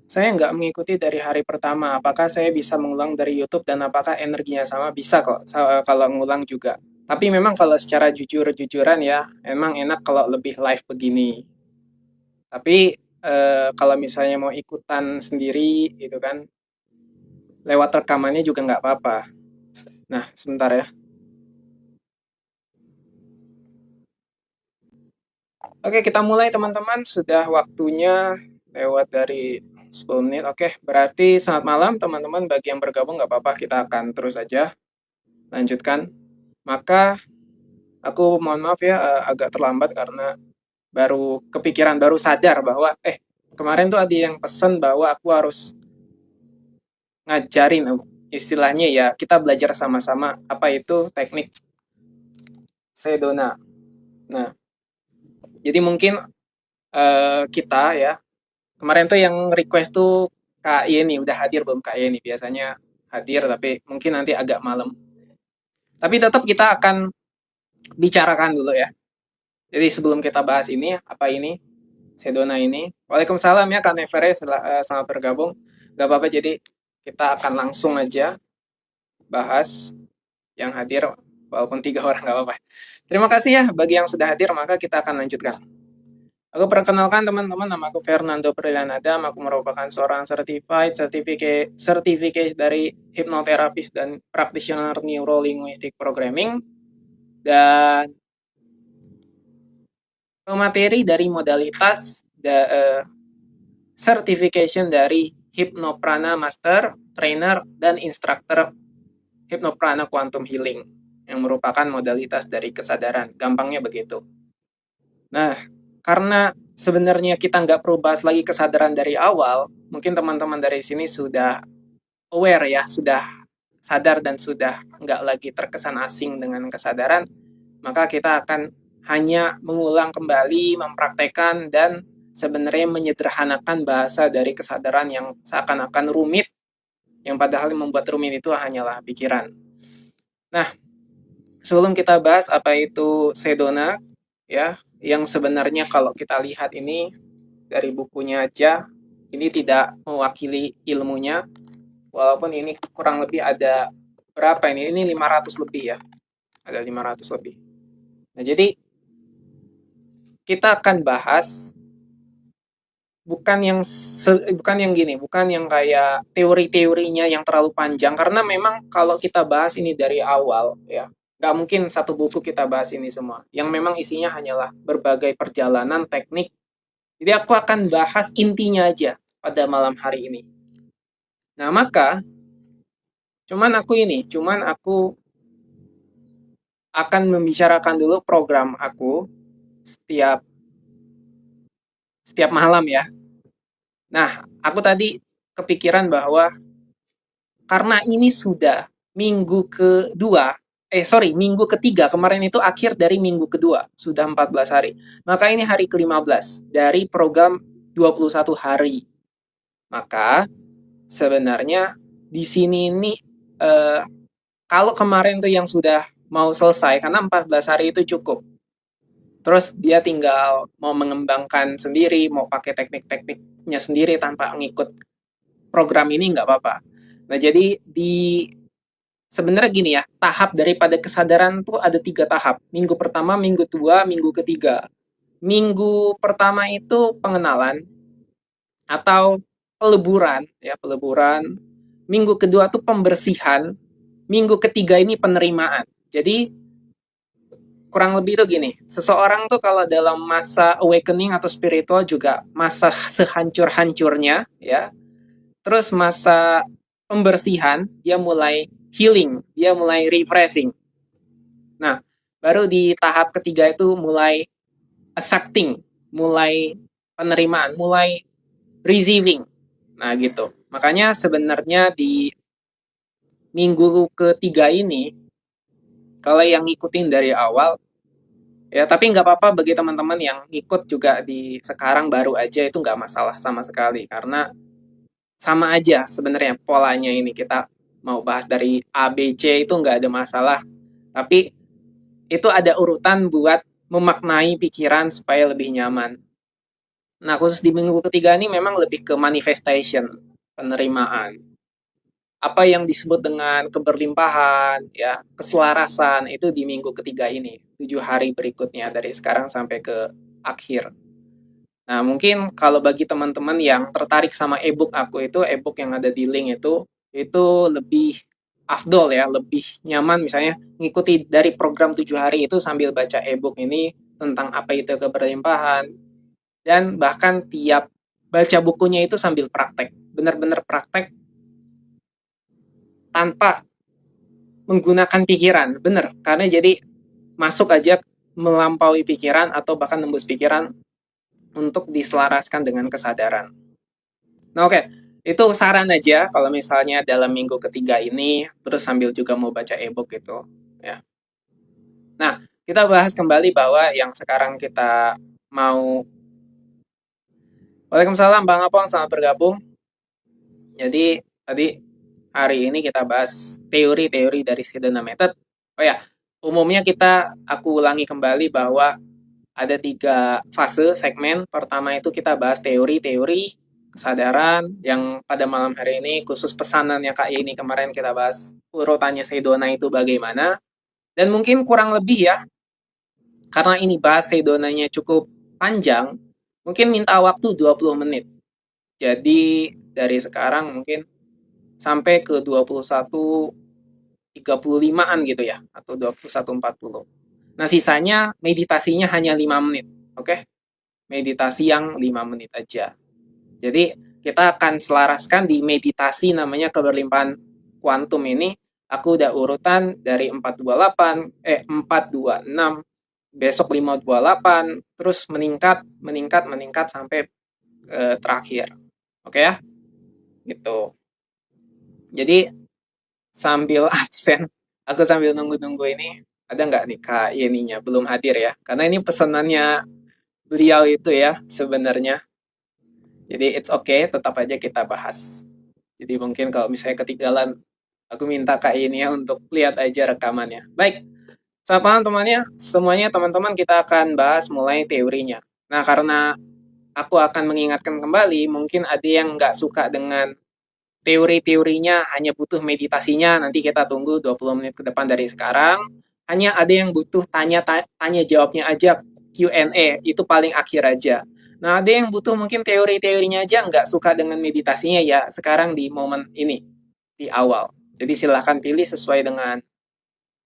Saya nggak mengikuti dari hari pertama. Apakah saya bisa mengulang dari YouTube dan apakah energinya sama? Bisa kok, kalau ngulang juga. Tapi memang kalau secara jujur-jujuran ya, emang enak kalau lebih live begini. Tapi kalau misalnya mau ikutan sendiri gitu kan, lewat rekamannya juga nggak apa-apa. Nah, sebentar ya. Oke, kita mulai teman-teman. Sudah waktunya lewat dari 10 menit. Oke, berarti selamat malam teman-teman. Bagi yang bergabung nggak apa-apa, kita akan terus saja lanjutkan. Maka aku mohon maaf ya, agak terlambat karena baru kepikiran, baru sadar bahwa kemarin tuh ada yang pesen bahwa aku harus ngajarin, istilahnya ya kita belajar sama-sama apa itu teknik Sedona. Nah, jadi mungkin kita ya kemarin tuh yang request tuh Kak Yeni, udah hadir belum Kak Yeni? Biasanya hadir tapi mungkin nanti agak malam. Tapi tetap kita akan bicarakan dulu ya. Jadi sebelum kita bahas ini, apa ini? Sedona ini. Waalaikumsalam ya Kak Nevere, selamat bergabung. Gak apa-apa, jadi kita akan langsung aja bahas yang hadir, walaupun 3 orang gak apa-apa. Terima kasih ya bagi yang sudah hadir, maka kita akan lanjutkan. Aku perkenalkan teman-teman, nama aku Fernando Prilanadam, aku merupakan seorang certificate dari hipnoterapis dan practitioner neuro-linguistic programming, dan pemateri dari modalitas certification dari Hypnoprana Master, Trainer, dan Instructor Hypnoprana Quantum Healing yang merupakan modalitas dari kesadaran. Gampangnya begitu. Nah, karena sebenarnya kita nggak perlu bahas lagi kesadaran dari awal, mungkin teman-teman dari sini sudah aware ya, sudah sadar dan sudah nggak lagi terkesan asing dengan kesadaran, maka kita akan hanya mengulang kembali, mempraktekkan, dan sebenarnya menyederhanakan bahasa dari kesadaran yang seakan-akan rumit, yang padahal membuat rumit itu hanyalah pikiran. Nah, sebelum kita bahas apa itu Sedona, ya, yang sebenarnya kalau kita lihat ini dari bukunya aja, ini tidak mewakili ilmunya, walaupun ini kurang lebih ada berapa ini? Ini 500 lebih ya, ada 500 lebih. Nah, jadi kita akan bahas bukan yang gini, bukan yang kayak teori-teorinya yang terlalu panjang, karena memang kalau kita bahas ini dari awal ya, nggak mungkin satu buku kita bahas ini semua. Yang memang isinya hanyalah berbagai perjalanan teknik. Jadi aku akan bahas intinya aja pada malam hari ini. Nah, maka cuman aku akan membicarakan dulu program aku setiap setiap malam ya. Nah, aku tadi kepikiran bahwa karena ini sudah minggu kedua, minggu ketiga, kemarin itu akhir dari minggu kedua, sudah 14 hari. Maka ini hari ke-15 dari program 21 hari. Maka sebenarnya di sini ini eh, kalau kemarin tuh yang sudah mau selesai, karena 14 hari itu cukup. Terus dia tinggal mau mengembangkan sendiri, mau pakai teknik-tekniknya sendiri tanpa ngikut program ini nggak apa-apa. Nah, jadi sebenarnya gini ya, tahap daripada kesadaran tuh ada 3 tahap. Minggu pertama, minggu kedua, minggu ketiga. Minggu pertama itu pengenalan atau peleburan, ya peleburan. Minggu kedua tuh pembersihan. Minggu ketiga ini penerimaan. Jadi kurang lebih itu gini, seseorang tuh kalau dalam masa awakening atau spiritual juga masa sehancur-hancurnya, ya. Terus masa pembersihan, dia mulai healing, dia mulai refreshing. Nah, baru di tahap ketiga itu mulai accepting, mulai penerimaan, mulai receiving. Nah, gitu. Makanya sebenarnya di minggu ketiga ini, kalau yang ngikutin dari awal, ya tapi nggak apa-apa bagi teman-teman yang ikut juga di sekarang baru aja, itu nggak masalah sama sekali. Karena sama aja sebenarnya polanya ini, kita mau bahas dari A, B, C itu nggak ada masalah. Tapi itu ada urutan buat memaknai pikiran supaya lebih nyaman. Nah, khusus di minggu ketiga ini memang lebih ke manifestation, penerimaan. Apa yang disebut dengan keberlimpahan, ya, keselarasan itu di minggu ketiga ini, 7 hari berikutnya dari sekarang sampai ke akhir. Nah, mungkin kalau bagi teman-teman yang tertarik sama ebook aku itu, ebook yang ada di link itu lebih afdol ya, lebih nyaman misalnya ngikuti dari program 7 hari itu sambil baca ebook ini tentang apa itu keberlimpahan, dan bahkan tiap baca bukunya itu sambil praktek, benar-benar praktek tanpa menggunakan pikiran, bener, karena jadi masuk aja melampaui pikiran atau bahkan nembus pikiran untuk diselaraskan dengan kesadaran. Nah, oke, itu saran aja kalau misalnya dalam minggu ketiga ini, terus sambil juga mau baca ebook gitu, ya. Nah, kita bahas kembali bahwa yang sekarang kita mau. Waalaikumsalam Bang Apong, selamat bergabung. Jadi tadi hari ini kita bahas teori-teori dari Sedona Method. Oh ya, umumnya aku ulangi kembali bahwa ada 3 fase segmen. Pertama itu kita bahas teori-teori kesadaran, yang pada malam hari ini khusus pesanannya Kak ini kemarin kita bahas urutannya Sedona itu bagaimana. Dan mungkin kurang lebih ya, karena ini bahas Sedonanya cukup panjang, mungkin minta waktu 20 menit. Jadi dari sekarang mungkin sampai ke 21.35-an gitu ya, atau 21.40. Nah, sisanya meditasinya hanya 5 menit. Oke? Meditasi yang 5 menit aja. Jadi, kita akan selaraskan di meditasi namanya keberlimpahan kuantum ini. Aku udah urutan dari 426, besok 528, terus meningkat, meningkat, meningkat sampai terakhir. Oke ya? Gitu. Jadi, sambil absen, aku sambil nunggu-nunggu ini, ada nggak nih Kak Yeninya? Belum hadir ya? Karena ini pesanannya beliau itu ya sebenarnya. Jadi it's okay, tetap aja kita bahas. Jadi mungkin kalau misalnya ketinggalan, aku minta Kak Yeni ya untuk lihat aja rekamannya. Baik, selamat malam temannya. Semuanya teman-teman kita akan bahas mulai teorinya. Nah, karena aku akan mengingatkan kembali, mungkin ada yang nggak suka dengan teori-teorinya, hanya butuh meditasinya, nanti kita tunggu 20 menit ke depan dari sekarang. Hanya ada yang butuh tanya jawabnya aja, Q&A, itu paling akhir aja. Nah, ada yang butuh mungkin teori-teorinya aja, nggak suka dengan meditasinya, ya sekarang di momen ini, di awal. Jadi silahkan pilih sesuai dengan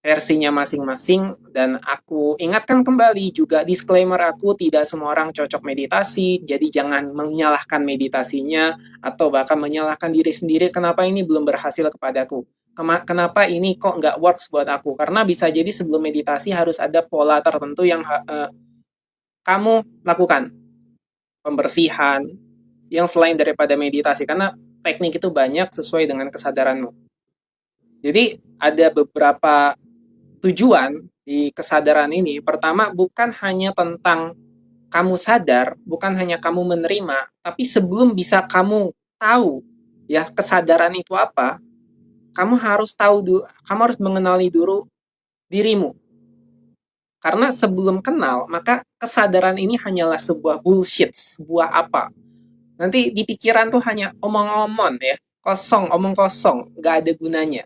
versinya masing-masing, dan aku ingatkan kembali juga disclaimer aku, tidak semua orang cocok meditasi, jadi jangan menyalahkan meditasinya atau bahkan menyalahkan diri sendiri kenapa ini belum berhasil kepadaku. Kenapa ini kok nggak works buat aku? Karena bisa jadi sebelum meditasi harus ada pola tertentu yang kamu lakukan. Pembersihan, yang selain daripada meditasi. Karena teknik itu banyak sesuai dengan kesadaranmu. Jadi ada beberapa tujuan di kesadaran ini. Pertama, bukan hanya tentang kamu sadar, bukan hanya kamu menerima, tapi sebelum bisa kamu tahu ya kesadaran itu apa, kamu harus mengenali dulu dirimu. Karena sebelum kenal, maka kesadaran ini hanyalah sebuah bullshit, sebuah apa. Nanti di pikiran tuh hanya omong-omong ya, kosong, omong kosong, nggak ada gunanya.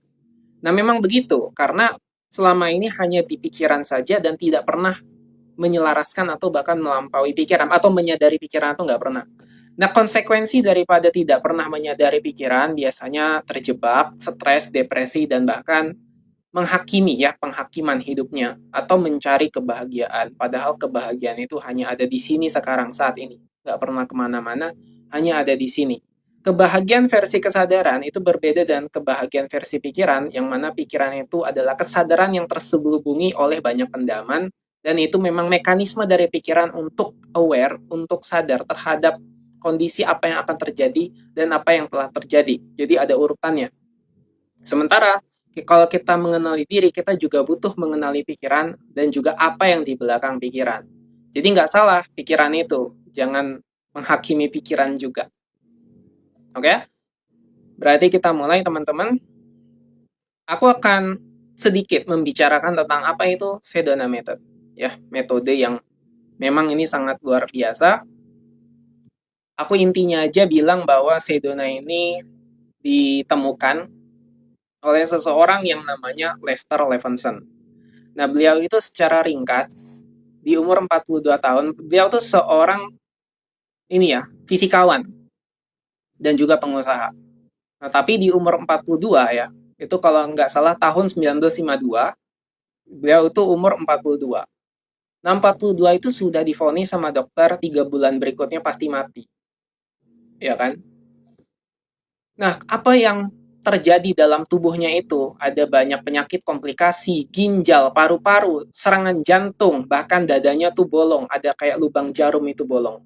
Nah, memang begitu, karena selama ini hanya di pikiran saja dan tidak pernah menyelaraskan atau bahkan melampaui pikiran atau menyadari pikiran, atau nggak pernah. Nah, konsekuensi daripada tidak pernah menyadari pikiran biasanya terjebak, stres, depresi, dan bahkan menghakimi ya, penghakiman hidupnya atau mencari kebahagiaan. Padahal kebahagiaan itu hanya ada di sini sekarang saat ini. Nggak pernah kemana-mana, hanya ada di sini. Kebahagiaan versi kesadaran itu berbeda dengan kebahagiaan versi pikiran, yang mana pikiran itu adalah kesadaran yang terselubungi oleh banyak pendaman, dan itu memang mekanisme dari pikiran untuk aware, untuk sadar terhadap kondisi apa yang akan terjadi dan apa yang telah terjadi. Jadi ada urutannya. Sementara kalau kita mengenali diri, kita juga butuh mengenali pikiran dan juga apa yang di belakang pikiran. Jadi nggak salah pikiran itu, jangan menghakimi pikiran juga. Oke? Berarti kita mulai teman-teman. Aku akan sedikit membicarakan tentang apa itu Sedona Method. Ya, metode yang memang ini sangat luar biasa. Aku intinya aja bilang bahwa Sedona ini ditemukan oleh seseorang yang namanya Lester Levinson. Nah, beliau itu secara ringkas, di umur 42 tahun, beliau tuh seorang ini ya, fisikawan dan juga pengusaha. Nah, tapi di umur 42 ya, itu kalau nggak salah tahun 1952, beliau itu umur 42. Nah, 42 itu sudah divonis sama dokter 3 bulan berikutnya pasti mati. Ya kan? Nah, apa yang terjadi dalam tubuhnya itu? Ada banyak penyakit komplikasi, ginjal, paru-paru, serangan jantung, bahkan dadanya tuh bolong, ada kayak lubang jarum itu bolong.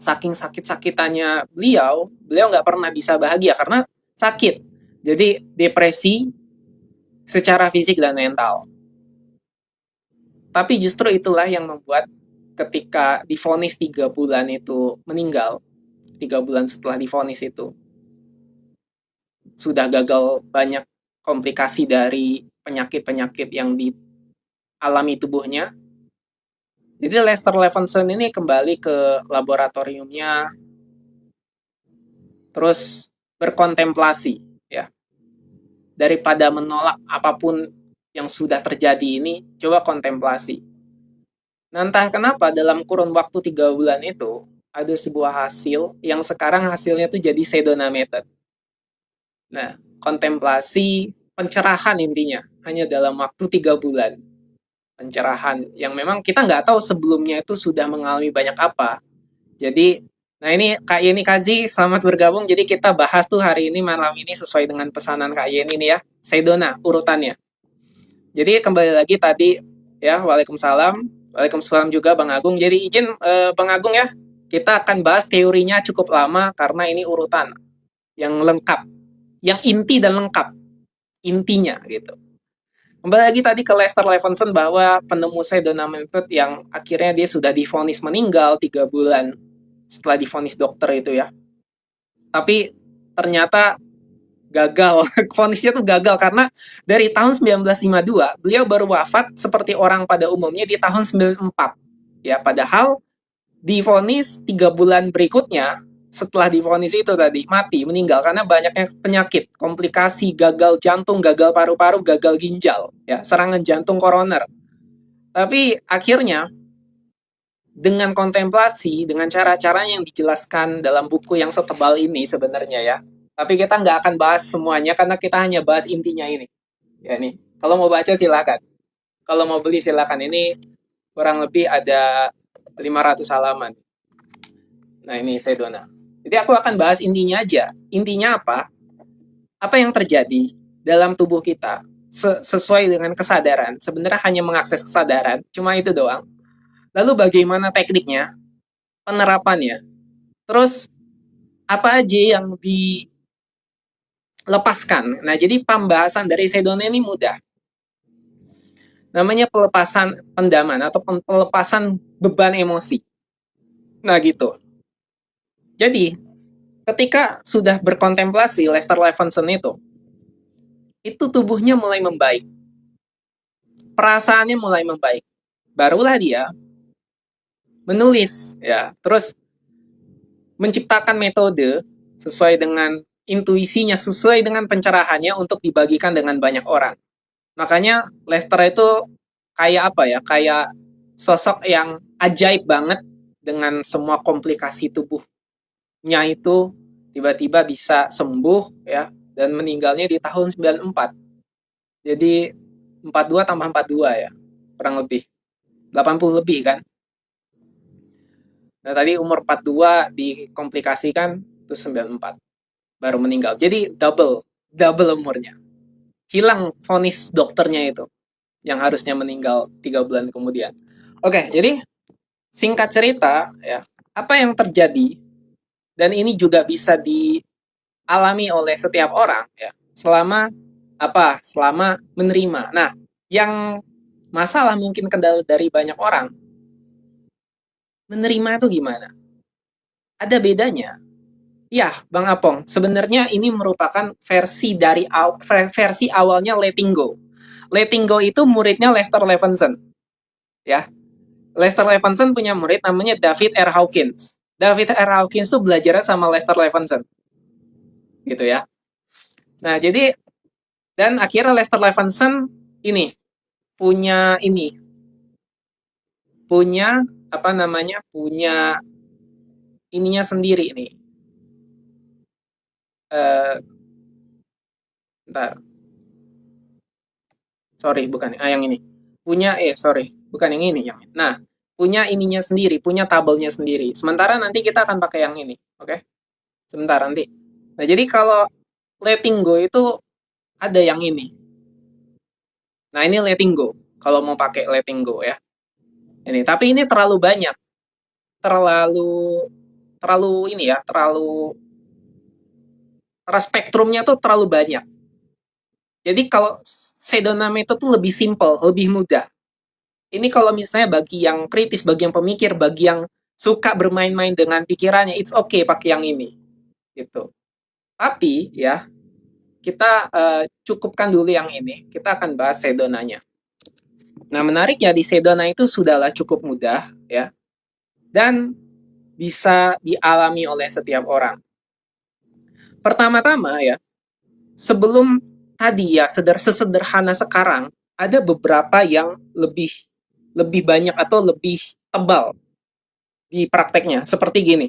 Saking sakit-sakitannya beliau nggak pernah bisa bahagia karena sakit. Jadi depresi secara fisik dan mental. Tapi justru itulah yang membuat ketika divonis 3 bulan itu meninggal, 3 bulan setelah divonis itu, sudah gagal banyak komplikasi dari penyakit-penyakit yang dialami tubuhnya. Jadi Lester Levinson ini kembali ke laboratoriumnya, terus berkontemplasi, ya. Daripada menolak apapun yang sudah terjadi ini, coba kontemplasi. Nah, entah kenapa dalam kurun waktu 3 bulan itu, ada sebuah hasil yang sekarang hasilnya tuh jadi Sedona Method. Nah, kontemplasi pencerahan intinya, hanya dalam waktu 3 bulan. Pencerahan yang memang kita nggak tahu sebelumnya itu sudah mengalami banyak apa. Jadi, nah ini Kak Yeni Kazi, selamat bergabung. Jadi kita bahas tuh hari ini malam ini sesuai dengan pesanan Kak Yeni nih ya, Sedona urutannya. Jadi kembali lagi tadi ya, Waalaikumsalam. Waalaikumsalam juga Bang Agung. Jadi izin Bang Agung ya, kita akan bahas teorinya cukup lama karena ini urutan yang lengkap, yang inti dan lengkap, intinya gitu. Kembali lagi tadi ke Lester Levinson bahwa penemu Sedona Method yang akhirnya dia sudah divonis meninggal 3 bulan setelah divonis dokter itu ya. Tapi ternyata gagal, vonisnya tuh gagal karena dari tahun 1952 beliau baru wafat seperti orang pada umumnya di tahun 94. Ya, padahal divonis 3 bulan berikutnya setelah divonis itu tadi mati, meninggal karena banyaknya penyakit, komplikasi, gagal jantung, gagal paru-paru, gagal ginjal, ya, serangan jantung koroner. Tapi akhirnya dengan kontemplasi, dengan cara-cara yang dijelaskan dalam buku yang setebal ini sebenarnya ya. Tapi kita nggak akan bahas semuanya karena kita hanya bahas intinya ini. Ya nih, kalau mau baca silakan. Kalau mau beli silakan. Ini kurang lebih ada 500 halaman. Nah ini Sedona. Jadi aku akan bahas intinya aja. Intinya apa? Apa yang terjadi dalam tubuh kita sesuai dengan kesadaran. Sebenarnya hanya mengakses kesadaran. Cuma itu doang. Lalu bagaimana tekniknya? Penerapannya? Terus apa aja yang dilepaskan? Nah, jadi pembahasan dari Sedona ini mudah. Namanya pelepasan pendaman atau pelepasan beban emosi. Nah, gitu. Jadi, ketika sudah berkontemplasi Lester Levinson itu tubuhnya mulai membaik. Perasaannya mulai membaik. Barulah dia menulis, ya. Terus menciptakan metode sesuai dengan intuisinya, sesuai dengan pencerahannya untuk dibagikan dengan banyak orang. Makanya Lester itu kayak apa ya, kayak sosok yang ajaib banget dengan semua komplikasi tubuhnya itu tiba-tiba bisa sembuh ya dan meninggalnya di tahun 94. Jadi 42 tambah 42 ya, kurang lebih 80 lebih kan. Nah, tadi umur 42 dikomplikasikan terus 94 baru meninggal. Jadi double umurnya. Hilang vonis dokternya itu yang harusnya meninggal 3 bulan kemudian. Oke, jadi singkat cerita ya, apa yang terjadi dan ini juga bisa dialami oleh setiap orang ya, selama apa? Selama menerima. Nah, yang masalah mungkin kendala dari banyak orang menerima itu gimana? Ada bedanya. Ya, Bang Apong, sebenarnya ini merupakan versi awalnya Letting Go. Letting Go itu muridnya Lester Levinson. Ya. Lester Levinson punya murid namanya David R. Hawkins. David R. Hawkins tuh belajarnya sama Lester Levinson. Gitu ya. Nah, jadi dan akhirnya Lester Levinson ini punya apa namanya? Punya ininya sendiri nih. Bentar. Sorry, bukan. Yang ini. Bukan yang ini. Nah, punya ininya sendiri, punya tabelnya sendiri. Sementara nanti kita akan pakai yang ini. Oke? Sebentar nanti. Nah, jadi kalau letting go itu ada yang ini. Nah, ini letting go. Kalau mau pakai letting go ya. Ini, tapi ini terlalu banyak. Terlalu ini ya, terlalu spektrumnya tuh terlalu banyak. Jadi kalau Sedona method tuh lebih simple, lebih mudah. Ini kalau misalnya bagi yang kritis, bagi yang pemikir, bagi yang suka bermain-main dengan pikirannya, it's okay pakai yang ini. Gitu. Tapi ya, kita cukupkan dulu yang ini. Kita akan bahas Sedonanya. Nah, menariknya di Sedona itu sudahlah cukup mudah ya. Dan bisa dialami oleh setiap orang. Pertama-tama ya, sebelum tadi ya sesederhana sekarang, ada beberapa yang lebih banyak atau lebih tebal di prakteknya. Seperti gini.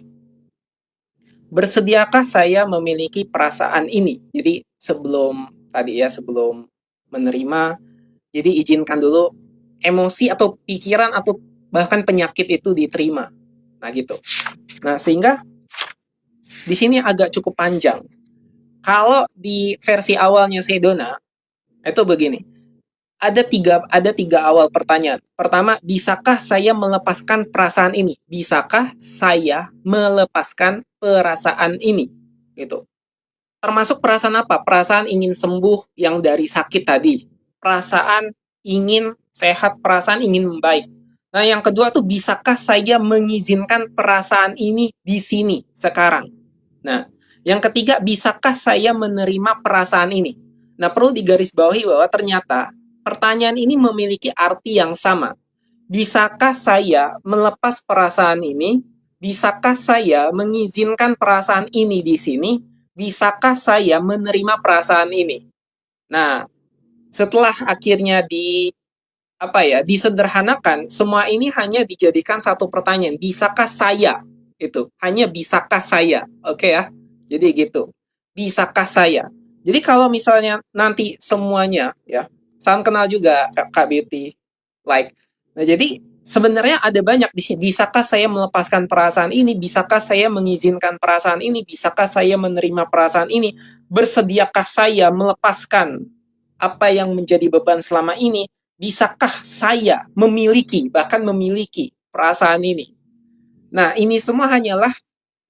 Bersediakah saya memiliki perasaan ini? Jadi sebelum menerima, jadi izinkan dulu emosi atau pikiran atau bahkan penyakit itu diterima. Nah, gitu. Nah, sehingga di sini agak cukup panjang. Kalau di versi awalnya Sedona, itu begini. Ada tiga awal pertanyaan. Pertama, bisakah saya melepaskan perasaan ini? Bisakah saya melepaskan perasaan ini? Gitu. Termasuk perasaan apa? Perasaan ingin sembuh yang dari sakit tadi. Perasaan ingin sehat, perasaan ingin membaik. Nah, yang kedua tuh, bisakah saya mengizinkan perasaan ini di sini, sekarang? Nah, yang ketiga, bisakah saya menerima perasaan ini? Nah, perlu digarisbawahi bahwa ternyata pertanyaan ini memiliki arti yang sama. Bisakah saya melepas perasaan ini? Bisakah saya mengizinkan perasaan ini di sini? Bisakah saya menerima perasaan ini? Nah, setelah akhirnya disederhanakan, semua ini hanya dijadikan satu pertanyaan. Bisakah saya? Itu hanya bisakah saya? Oke ya. Jadi gitu. Bisakah saya? Jadi kalau misalnya nanti semuanya ya, salam kenal juga Kak Beauty. Nah, jadi sebenarnya ada banyak di sini. Bisakah saya melepaskan perasaan ini? Bisakah saya mengizinkan perasaan ini? Bisakah saya menerima perasaan ini? Bersediakah saya melepaskan apa yang menjadi beban selama ini? Bisakah saya bahkan memiliki perasaan ini? Nah, ini semua hanyalah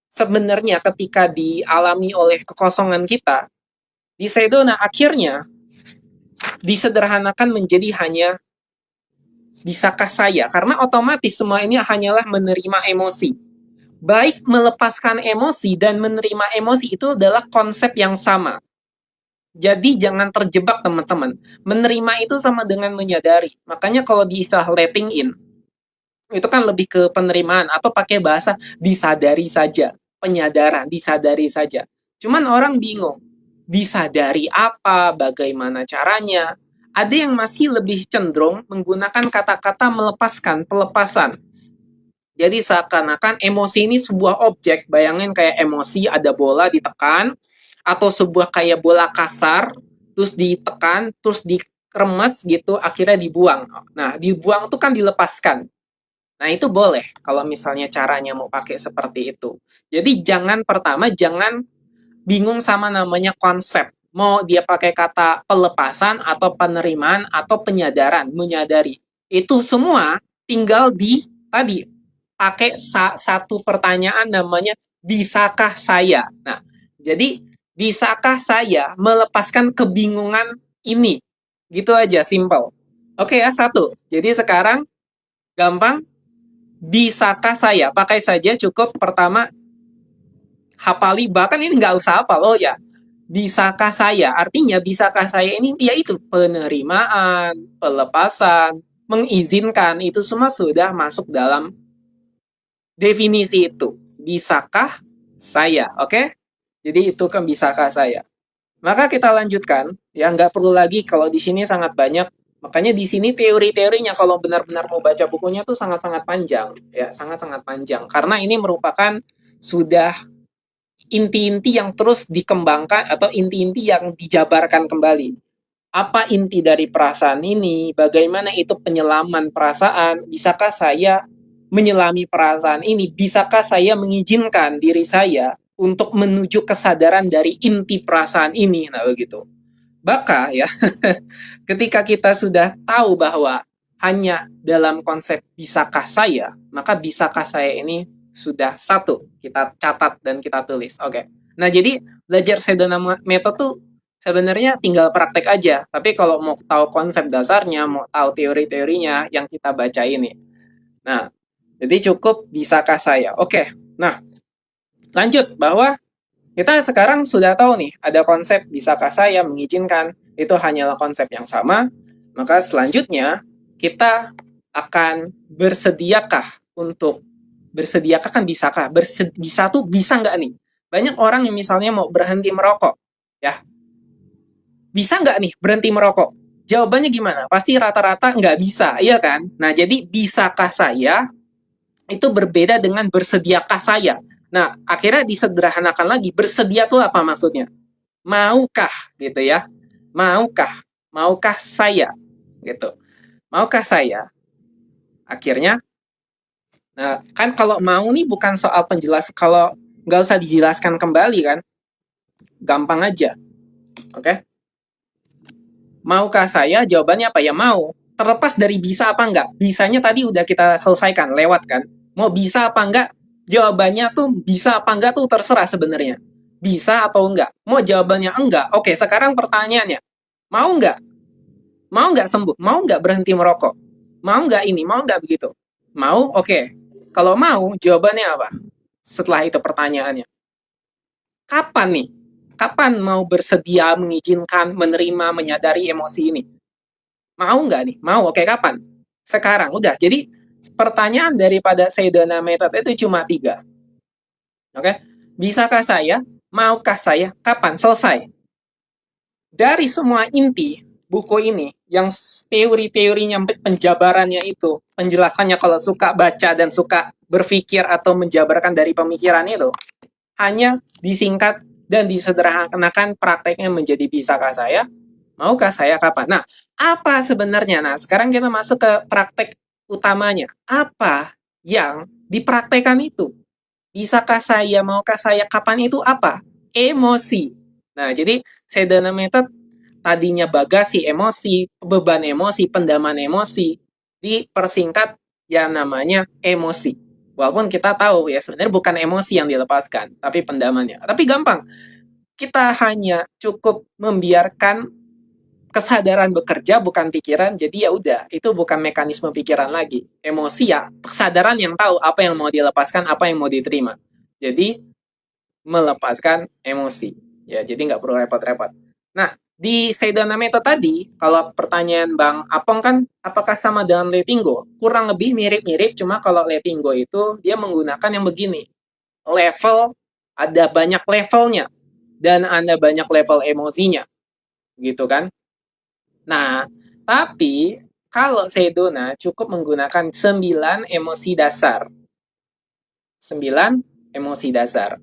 sebenarnya ketika dialami oleh kekosongan kita, di Sedona akhirnya disederhanakan menjadi hanya bisakah saya? Karena otomatis semua ini hanyalah menerima emosi. Baik melepaskan emosi dan menerima emosi itu adalah konsep yang sama. Jadi jangan terjebak teman-teman. Menerima itu sama dengan menyadari. Makanya kalau di istilah letting in, itu kan lebih ke penerimaan atau pakai bahasa disadari saja. Penyadaran, disadari saja. Cuman orang bingung. Disadari apa, bagaimana caranya. Ada yang masih lebih cenderung menggunakan kata-kata melepaskan, pelepasan. Jadi seakan-akan emosi ini sebuah objek. Bayangin kayak emosi ada bola ditekan, atau sebuah kayak bola kasar, terus ditekan, terus diremes gitu, akhirnya dibuang. Nah, dibuang itu kan dilepaskan. Nah, itu boleh kalau misalnya caranya mau pakai seperti itu. Jadi jangan bingung sama namanya konsep. Mau dia pakai kata pelepasan atau penerimaan atau penyadaran, menyadari. Itu semua tinggal pakai satu pertanyaan namanya bisakah saya. Nah, jadi bisakah saya melepaskan kebingungan ini? Gitu aja, simple. Oke ya, satu. Jadi sekarang gampang. Bisakah saya? Pakai saja cukup pertama hafali, bahkan ini nggak usah hafal, oh ya. Bisakah saya? Artinya bisakah saya ini yaitu penerimaan, pelepasan, mengizinkan, itu semua sudah masuk dalam definisi itu bisakah saya? Oke? Jadi itu kan bisakah saya. Maka kita lanjutkan, ya nggak perlu lagi kalau di sini sangat banyak. Makanya di sini teori-teorinya kalau benar-benar mau baca bukunya tuh sangat-sangat panjang, ya sangat-sangat panjang. Karena ini merupakan sudah inti-inti yang terus dikembangkan atau inti-inti yang dijabarkan kembali. Apa inti dari perasaan ini? Bagaimana itu penyelaman perasaan? Bisakah saya menyelami perasaan ini? Bisakah saya mengizinkan diri saya untuk menuju kesadaran dari inti perasaan ini? Nah, begitu. Maka ya, ketika kita sudah tahu bahwa hanya dalam konsep bisakah saya, maka bisakah saya ini sudah satu, kita catat dan kita tulis. Oke. Nah, jadi belajar Sedona Method tuh sebenarnya tinggal praktek aja. Tapi kalau mau tahu konsep dasarnya, mau tahu teori-teorinya yang kita baca ini. Nah, jadi cukup bisakah saya. Oke. Nah, lanjut bahwa kita sekarang sudah tahu nih, ada konsep bisakah saya mengizinkan, itu hanyalah konsep yang sama. Maka selanjutnya, kita akan bersediakah untuk, bersediakah kan bisakah, bisa tuh bisa nggak nih? Banyak orang yang misalnya mau berhenti merokok, ya. Bisa nggak nih berhenti merokok? Jawabannya gimana? Pasti rata-rata nggak bisa, iya kan? Nah, jadi bisakah saya itu berbeda dengan bersediakah saya. Nah, akhirnya disederhanakan lagi. Bersedia tuh apa maksudnya? Maukah gitu ya? Maukah? Maukah saya? Gitu. Maukah saya? Akhirnya, nah kan kalau mau nih bukan soal penjelas, kalau nggak usah dijelaskan kembali kan, gampang aja. Oke? Maukah saya? Jawabannya apa? Ya mau. Terlepas dari bisa apa enggak. Bisanya tadi udah kita selesaikan, lewat kan. Mau bisa apa enggak? Jawabannya tuh bisa apa enggak tuh terserah sebenarnya. Bisa atau enggak. Mau jawabannya enggak. Oke, sekarang pertanyaannya. Mau enggak? Mau enggak sembuh? Mau enggak berhenti merokok? Mau enggak ini? Mau enggak begitu? Mau? Oke. Kalau mau, jawabannya apa? Setelah itu pertanyaannya. Kapan nih? Kapan mau bersedia mengizinkan, menerima, menyadari emosi ini? Mau nggak nih? Mau, oke kapan? Sekarang, udah. Jadi pertanyaan daripada Sedona Method itu cuma 3. Oke? Bisakah saya? Maukah saya? Kapan? Selesai. Dari semua inti buku ini, yang teori-teorinya, penjabarannya itu, penjelasannya kalau suka baca dan suka berpikir atau menjabarkan dari pemikiran itu, hanya disingkat dan disederhanakan prakteknya menjadi bisakah saya? Maukah saya kapan? Nah, apa sebenarnya? Nah, sekarang kita masuk ke praktek utamanya. Apa yang dipraktekkan itu? Bisakah saya, maukah saya, kapan itu apa? Emosi. Nah, jadi Sedona Method tadinya bagasi emosi, beban emosi, pendaman emosi, dipersingkat yang namanya emosi. Walaupun kita tahu ya sebenarnya bukan emosi yang dilepaskan, tapi pendamannya. Tapi gampang. Kita hanya cukup membiarkan kesadaran bekerja bukan pikiran, jadi ya udah, itu bukan mekanisme pikiran lagi. Emosi ya, kesadaran yang tahu apa yang mau dilepaskan, apa yang mau diterima. Jadi melepaskan emosi. Ya, jadi nggak perlu repot-repot. Nah, di Sedona Method tadi, kalau pertanyaan Bang Apong kan, apakah sama dengan letting go? Kurang lebih mirip-mirip, cuma kalau letting go itu dia menggunakan yang begini. Level, ada banyak levelnya, dan ada banyak level emosinya. Gitu kan? Nah, tapi kalau Sedona cukup menggunakan 9 emosi dasar. 9 emosi dasar.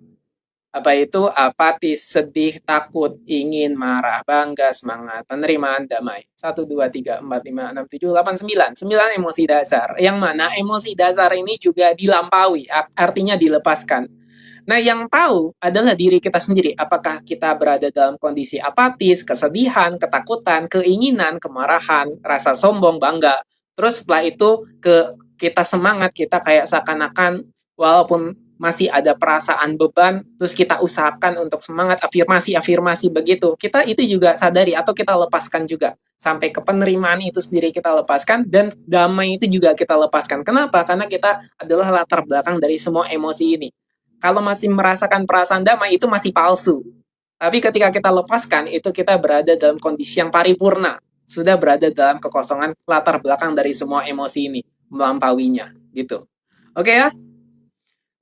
Apa itu? Apatis, sedih, takut, ingin, marah, bangga, semangat, penerimaan, damai. 1, 2, 3, 4, 5, 6, 7, 8, 9. 9 emosi dasar. Yang mana emosi dasar ini juga dilampaui, artinya dilepaskan. Nah, yang tahu adalah diri kita sendiri. Apakah kita berada dalam kondisi apatis, kesedihan, ketakutan, keinginan, kemarahan, rasa sombong, bangga. Terus setelah itu kita semangat, kita kayak seakan-akan walaupun masih ada perasaan beban, terus kita usahakan untuk semangat, afirmasi begitu. Kita itu juga sadari atau kita lepaskan juga. Sampai ke penerimaan itu sendiri kita lepaskan, dan damai itu juga kita lepaskan. Kenapa? Karena kita adalah latar belakang dari semua emosi ini. Kalau masih merasakan perasaan damai, itu masih palsu. Tapi ketika kita lepaskan, itu kita berada dalam kondisi yang paripurna. Sudah berada dalam kekosongan latar belakang dari semua emosi ini. Melampauinya. Gitu. Oke ya?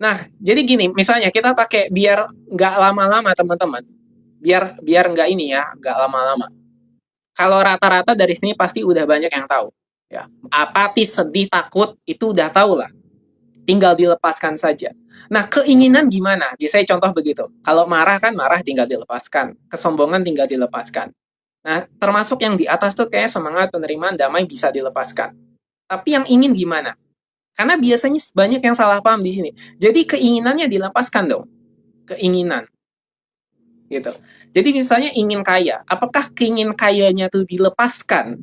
Nah, jadi gini, misalnya kita pakai biar nggak lama-lama teman-teman, biar biar nggak ini ya, nggak lama-lama. Kalau rata-rata dari sini pasti udah banyak yang tahu. Ya, apatis, sedih, takut itu udah tahu lah. Tinggal dilepaskan saja. Nah, keinginan gimana? Biasanya contoh begitu. Kalau marah kan marah tinggal dilepaskan. Kesombongan tinggal dilepaskan. Nah, termasuk yang di atas tuh kayak semangat, penerimaan, damai bisa dilepaskan. Tapi yang ingin gimana? Karena biasanya banyak yang salah paham di sini. Jadi keinginannya dilepaskan dong. Keinginan gitu. Jadi misalnya ingin kaya, apakah keingin kayanya tuh dilepaskan?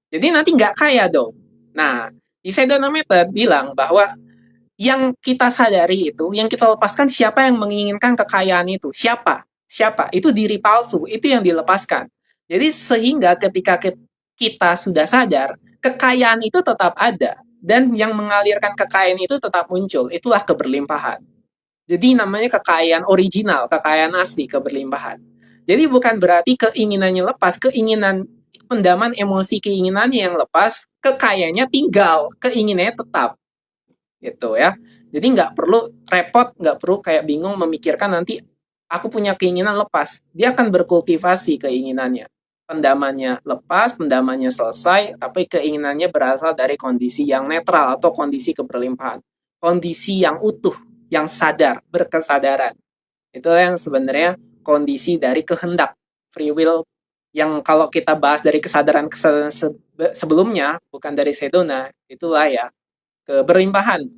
Jadi nanti nggak kaya dong. Nah, di Sedona Method bilang bahwa yang kita sadari itu, yang kita lepaskan siapa yang menginginkan kekayaan itu? Siapa? Siapa? Itu diri palsu, itu yang dilepaskan. Jadi sehingga ketika kita sudah sadar, kekayaan itu tetap ada dan yang mengalirkan kekayaan itu tetap muncul. Itulah keberlimpahan. Jadi namanya kekayaan original, kekayaan asli, keberlimpahan. Jadi bukan berarti keinginannya lepas, keinginan pendaman emosi keinginannya yang lepas, kekayaannya tinggal, keinginannya tetap gitu ya. Jadi nggak perlu repot, nggak perlu kayak bingung memikirkan nanti aku punya keinginan lepas. Dia akan berkultivasi keinginannya. Pendamannya lepas, pendamannya selesai, tapi keinginannya berasal dari kondisi yang netral atau kondisi keberlimpahan. Kondisi yang utuh, yang sadar, berkesadaran. Itu yang sebenarnya kondisi dari kehendak, free will, yang kalau kita bahas dari kesadaran-kesadaran sebelumnya, bukan dari Sedona, itulah ya, keberlimpahan.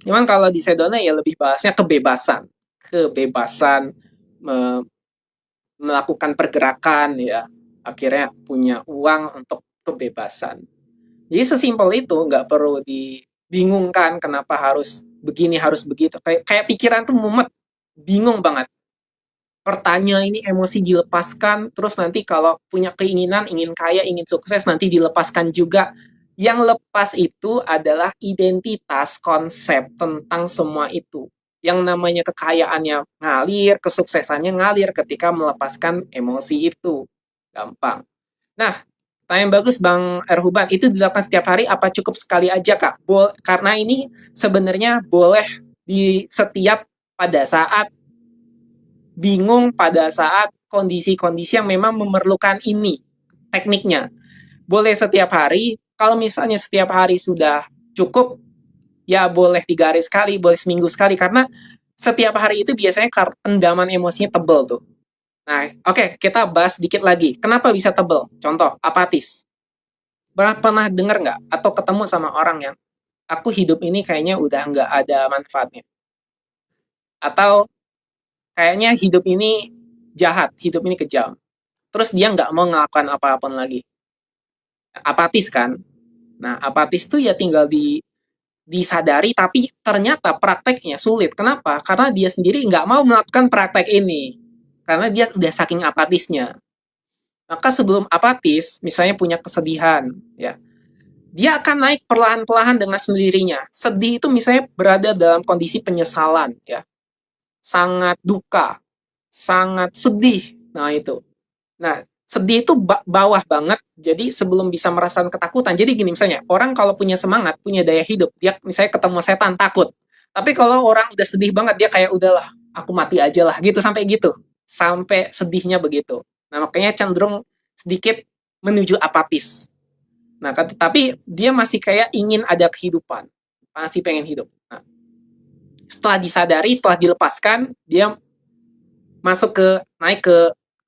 Cuman kalau di Sedona ya lebih bahasnya kebebasan. Kebebasan melakukan pergerakan ya. Akhirnya punya uang untuk kebebasan. Jadi sesimpel itu, nggak perlu dibingungkan kenapa harus begini, harus begitu. Kayak pikiran tuh mumet, bingung banget. Pertanyaan ini emosi dilepaskan, terus nanti kalau punya keinginan, ingin kaya, ingin sukses, nanti dilepaskan juga. Yang lepas itu adalah identitas konsep tentang semua itu. Yang namanya kekayaannya ngalir, kesuksesannya ngalir ketika melepaskan emosi itu. Gampang. Nah, pertanyaan bagus Bang Erhuban, itu dilakukan setiap hari apa cukup sekali aja Kak? Karena ini sebenarnya boleh di setiap pada saat bingung, pada saat kondisi-kondisi yang memang memerlukan ini tekniknya. Boleh setiap hari, kalau misalnya setiap hari sudah cukup, ya boleh 3 hari sekali, boleh seminggu sekali, karena setiap hari itu biasanya pendaman emosinya tebel tuh. Nah, oke, kita bahas dikit lagi. Kenapa bisa tebel? Contoh, apatis. Pernah dengar nggak? Atau ketemu sama orang yang, aku hidup ini kayaknya udah nggak ada manfaatnya. Atau kayaknya hidup ini jahat, hidup ini kejam. Terus dia nggak mau ngelakukan apa-apa lagi. Apatis kan? Nah, apatis tuh ya tinggal disadari, tapi ternyata prakteknya sulit. Kenapa? Karena dia sendiri nggak mau melakukan praktek ini. Karena dia udah saking apatisnya. Maka sebelum apatis, misalnya punya kesedihan, ya, dia akan naik perlahan-lahan dengan sendirinya. Sedih itu misalnya berada dalam kondisi penyesalan, ya, sangat duka, sangat sedih. Nah itu. Nah, sedih itu bawah banget. Jadi sebelum bisa merasakan ketakutan. Jadi gini misalnya, orang kalau punya semangat, punya daya hidup, dia misalnya ketemu setan takut. Tapi kalau orang udah sedih banget, dia kayak udahlah, aku mati aja lah, gitu sampai gitu. Sampai sedihnya begitu. Nah, makanya cenderung sedikit menuju apatis. Nah, tapi dia masih kayak ingin ada kehidupan. Masih pengen hidup. Nah, setelah disadari, setelah dilepaskan, dia masuk ke naik ke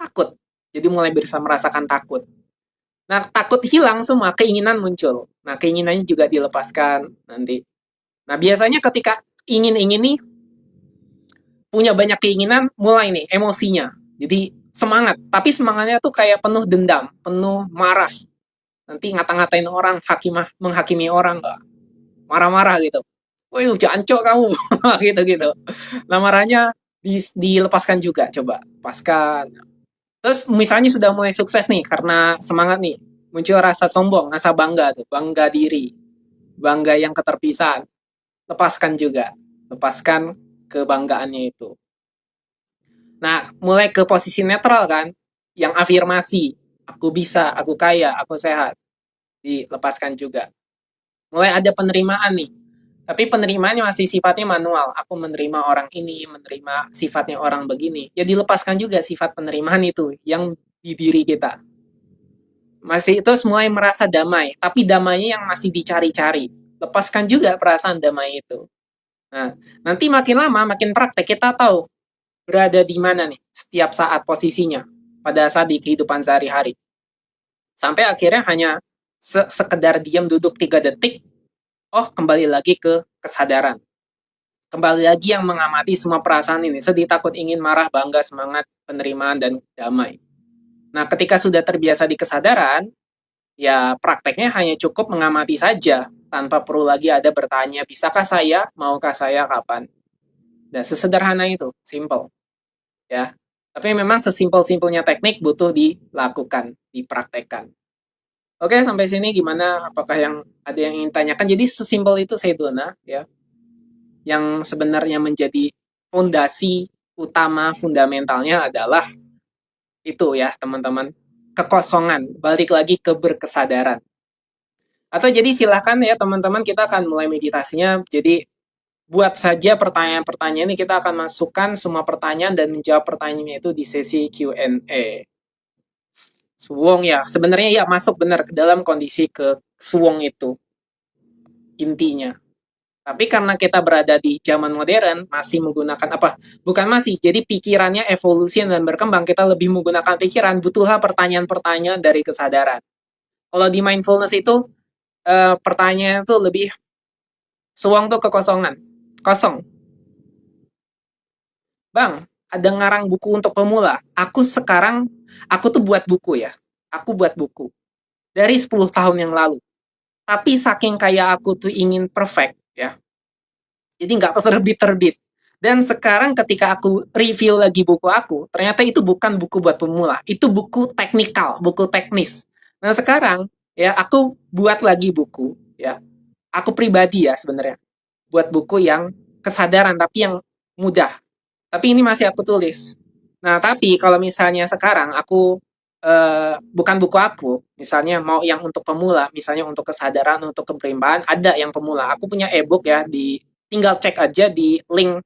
takut. Jadi mulai bisa merasakan takut. Nah, takut hilang semua, keinginan muncul. Nah, keinginannya juga dilepaskan nanti. Nah, biasanya ketika ingin-ingin nih, punya banyak keinginan, mulai nih emosinya. Jadi semangat, tapi semangatnya tuh kayak penuh dendam, penuh marah. Nanti ngata-ngatain orang, menghakimi orang, marah-marah gitu. Woi, jancok kamu, gitu-gitu. Nah, marahnya dilepaskan juga, coba lepaskan. Terus misalnya sudah mulai sukses nih karena semangat nih, muncul rasa sombong, rasa bangga tuh, bangga diri, bangga yang keterpisahan. Lepaskan juga, lepaskan kebanggaannya itu. Nah, mulai ke posisi netral kan, yang afirmasi, aku bisa, aku kaya, aku sehat, dilepaskan juga. Mulai ada penerimaan nih, Tapi penerimaannya masih sifatnya manual. Aku menerima orang ini, menerima sifatnya orang begini. Ya dilepaskan juga sifat penerimaan itu yang di diri kita. Masih itu semua yang merasa damai, tapi damainya yang masih dicari-cari. Lepaskan juga perasaan damai itu. Nah, nanti makin lama, makin praktek, kita tahu berada di mana nih setiap saat posisinya pada saat di kehidupan sehari-hari. Sampai akhirnya hanya sekedar diam duduk 3 detik, oh kembali lagi ke kesadaran. Kembali lagi yang mengamati semua perasaan ini, sedih, takut, ingin, marah, bangga, semangat, penerimaan, dan damai. Nah, ketika sudah terbiasa di kesadaran, ya prakteknya hanya cukup mengamati saja, tanpa perlu lagi ada bertanya, bisakah saya, maukah saya, kapan. Dan sesederhana itu, simple. Ya. Tapi memang sesimpel-simpelnya teknik butuh dilakukan, dipraktekkan. Oke, sampai sini gimana? Apakah ada yang ingin tanyakan? Jadi sesimpel itu Sedona, ya, yang sebenarnya menjadi fondasi utama fundamentalnya adalah itu ya teman-teman, kekosongan, balik lagi ke berkesadaran. Atau jadi silahkan ya teman-teman, kita akan mulai meditasinya, jadi buat saja pertanyaan-pertanyaan ini, kita akan masukkan semua pertanyaan dan menjawab pertanyaannya itu di sesi Q&A. Suwong ya, sebenarnya ya masuk benar ke dalam kondisi ke suwong itu, intinya. Tapi karena kita berada di zaman modern, masih menggunakan apa? Bukan masih, jadi pikirannya evolusi dan berkembang, kita lebih menggunakan pikiran, butuhlah pertanyaan-pertanyaan dari kesadaran. Kalau di mindfulness itu, pertanyaan itu lebih, suang tuh kekosongan, kosong. Bang, ada ngarang buku untuk pemula. Aku tuh buat buku ya. Aku buat buku. Dari 10 tahun yang lalu. Tapi saking kayak aku tuh ingin perfect, ya. Jadi nggak terbit-terbit. Dan sekarang ketika aku review lagi buku aku, ternyata itu bukan buku buat pemula. Itu buku teknikal, buku teknis. Nah sekarang, ya aku buat lagi buku, ya. Aku pribadi ya sebenarnya. Buat buku yang kesadaran, tapi yang mudah. Tapi ini masih aku tulis. Nah, tapi kalau misalnya sekarang aku bukan buku aku, misalnya mau yang untuk pemula, misalnya untuk kesadaran, untuk keberimbaan, ada yang pemula. Aku punya e-book ya, tinggal cek aja di link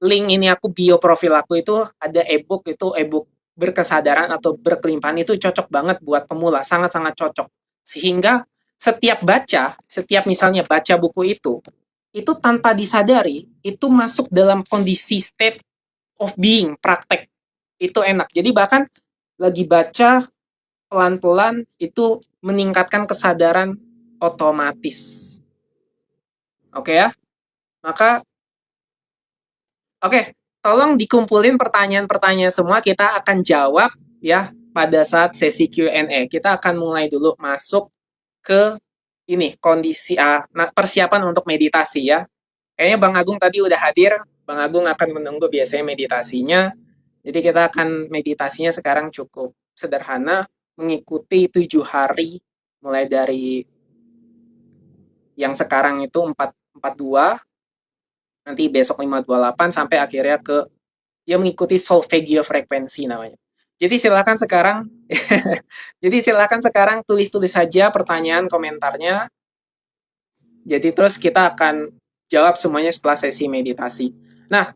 link ini aku bio profil aku itu ada e-book, itu e-book berkesadaran atau berkelimpahan, itu cocok banget buat pemula, sangat-sangat cocok. Sehingga setiap misalnya baca buku itu tanpa disadari, itu masuk dalam kondisi state of being, praktek. Itu enak. Jadi bahkan lagi baca pelan-pelan itu meningkatkan kesadaran otomatis. Oke ya? Maka oke, tolong dikumpulin pertanyaan-pertanyaan semua, kita akan jawab ya pada saat sesi Q&A. Kita akan mulai dulu masuk ke ini kondisi persiapan untuk meditasi ya. Kayaknya Bang Agung tadi udah hadir. Bang Agung akan menunggu biasanya meditasinya. Jadi kita akan meditasinya sekarang cukup sederhana, mengikuti 7 hari, mulai dari yang sekarang itu 442, nanti besok 528, sampai akhirnya ke dia mengikuti solfeggio frekuensi namanya. Jadi silakan sekarang jadi silakan sekarang tulis-tulis saja pertanyaan komentarnya. Jadi terus kita akan jawab semuanya setelah sesi meditasi. Nah,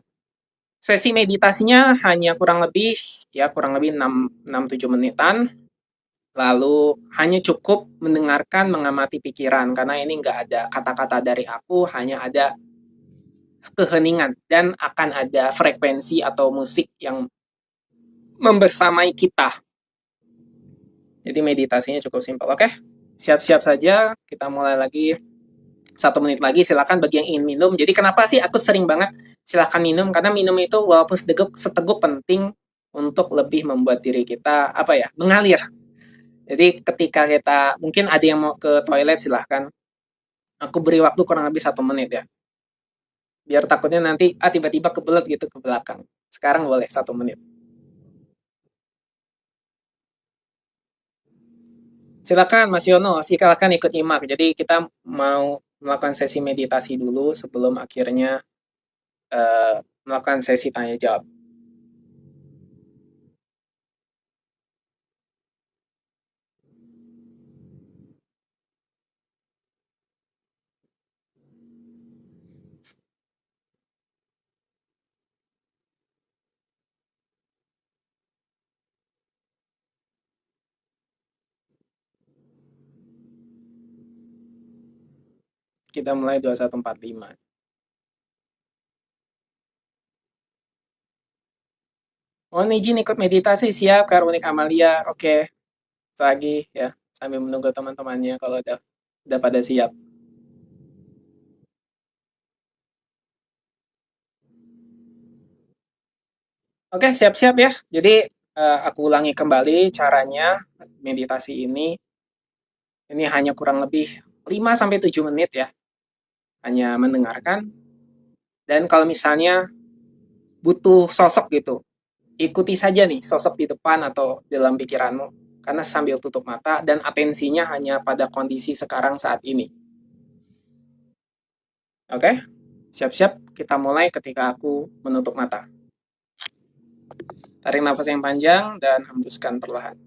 sesi meditasinya hanya kurang lebih 6-7 menitan. Lalu hanya cukup mendengarkan, mengamati pikiran, karena ini nggak ada kata-kata dari aku, hanya ada keheningan, dan akan ada frekuensi atau musik yang membersamai kita. Jadi meditasinya cukup simpel. Oke, siap-siap saja, kita mulai lagi. 1 menit lagi, silakan bagi yang ingin minum. Jadi kenapa sih aku sering banget silakan minum? Karena minum itu walaupun seteguk penting untuk lebih membuat diri kita mengalir. Jadi ketika kita mungkin ada yang mau ke toilet, silahkan. Aku beri waktu kurang lebih 1 menit ya. Biar takutnya nanti tiba-tiba kebelet gitu ke belakang. Sekarang boleh 1 menit. Silakan Mas Yono, silakan ikut nyimak. Jadi kita mau melakukan sesi meditasi dulu sebelum akhirnya melakukan sesi tanya jawab. Kita mulai 2145. Oh, izin ikut meditasi, siap, Karunik Amalia. Oke, lagi ya, sambil menunggu teman-temannya kalau udah pada siap. Oke, siap-siap ya. Jadi aku ulangi kembali caranya meditasi ini. Ini hanya kurang lebih 5 sampai 7 menit ya. Hanya mendengarkan, dan kalau misalnya butuh sosok gitu, ikuti saja nih sosok di depan atau dalam pikiranmu, karena sambil tutup mata dan atensinya hanya pada kondisi sekarang saat ini. Oke, siap-siap, kita mulai ketika aku menutup mata. Tarik nafas yang panjang dan hembuskan perlahan.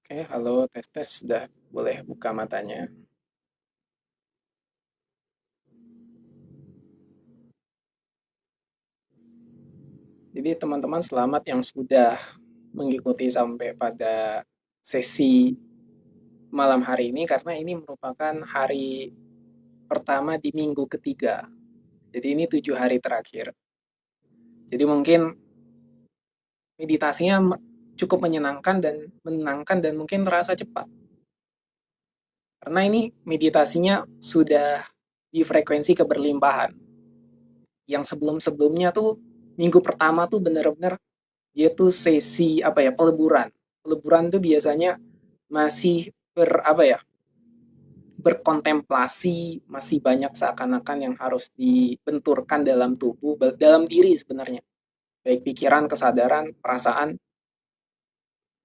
Oke, halo, tes-tes, sudah boleh buka matanya. Jadi teman-teman selamat yang sudah mengikuti sampai pada sesi malam hari ini karena ini merupakan hari pertama di minggu ketiga. Jadi ini 7 hari terakhir. Jadi mungkin meditasinya cukup menyenangkan dan menenangkan dan mungkin terasa cepat. Karena ini meditasinya sudah di frekuensi keberlimpahan. Yang sebelum-sebelumnya tuh minggu pertama tuh bener-bener dia tuh sesi apa ya, peleburan. Peleburan tuh biasanya masih apa ya, berkontemplasi, masih banyak seakan-akan yang harus dibenturkan dalam tubuh, dalam diri sebenarnya. Baik pikiran, kesadaran, perasaan.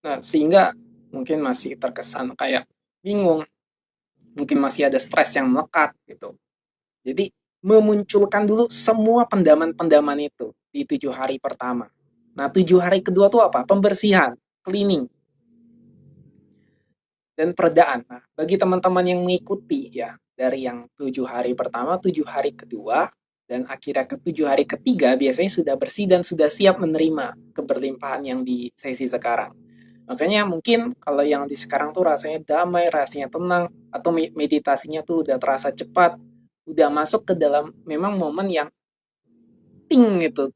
Nah, sehingga mungkin masih terkesan kayak bingung, mungkin masih ada stres yang melekat gitu. Jadi memunculkan dulu semua pendaman-pendaman itu di 7 hari pertama. Nah, 7 hari kedua tuh apa? Pembersihan, cleaning, dan peredaan. Nah, bagi teman-teman yang mengikuti ya, dari yang 7 hari pertama, 7 hari kedua, dan akhirnya ke 7 hari ketiga, biasanya sudah bersih dan sudah siap menerima keberlimpahan yang di sesi sekarang. Makanya mungkin kalau yang di sekarang tuh rasanya damai, rasanya tenang, atau meditasinya tuh udah terasa cepat, udah masuk ke dalam memang momen yang ting gitu.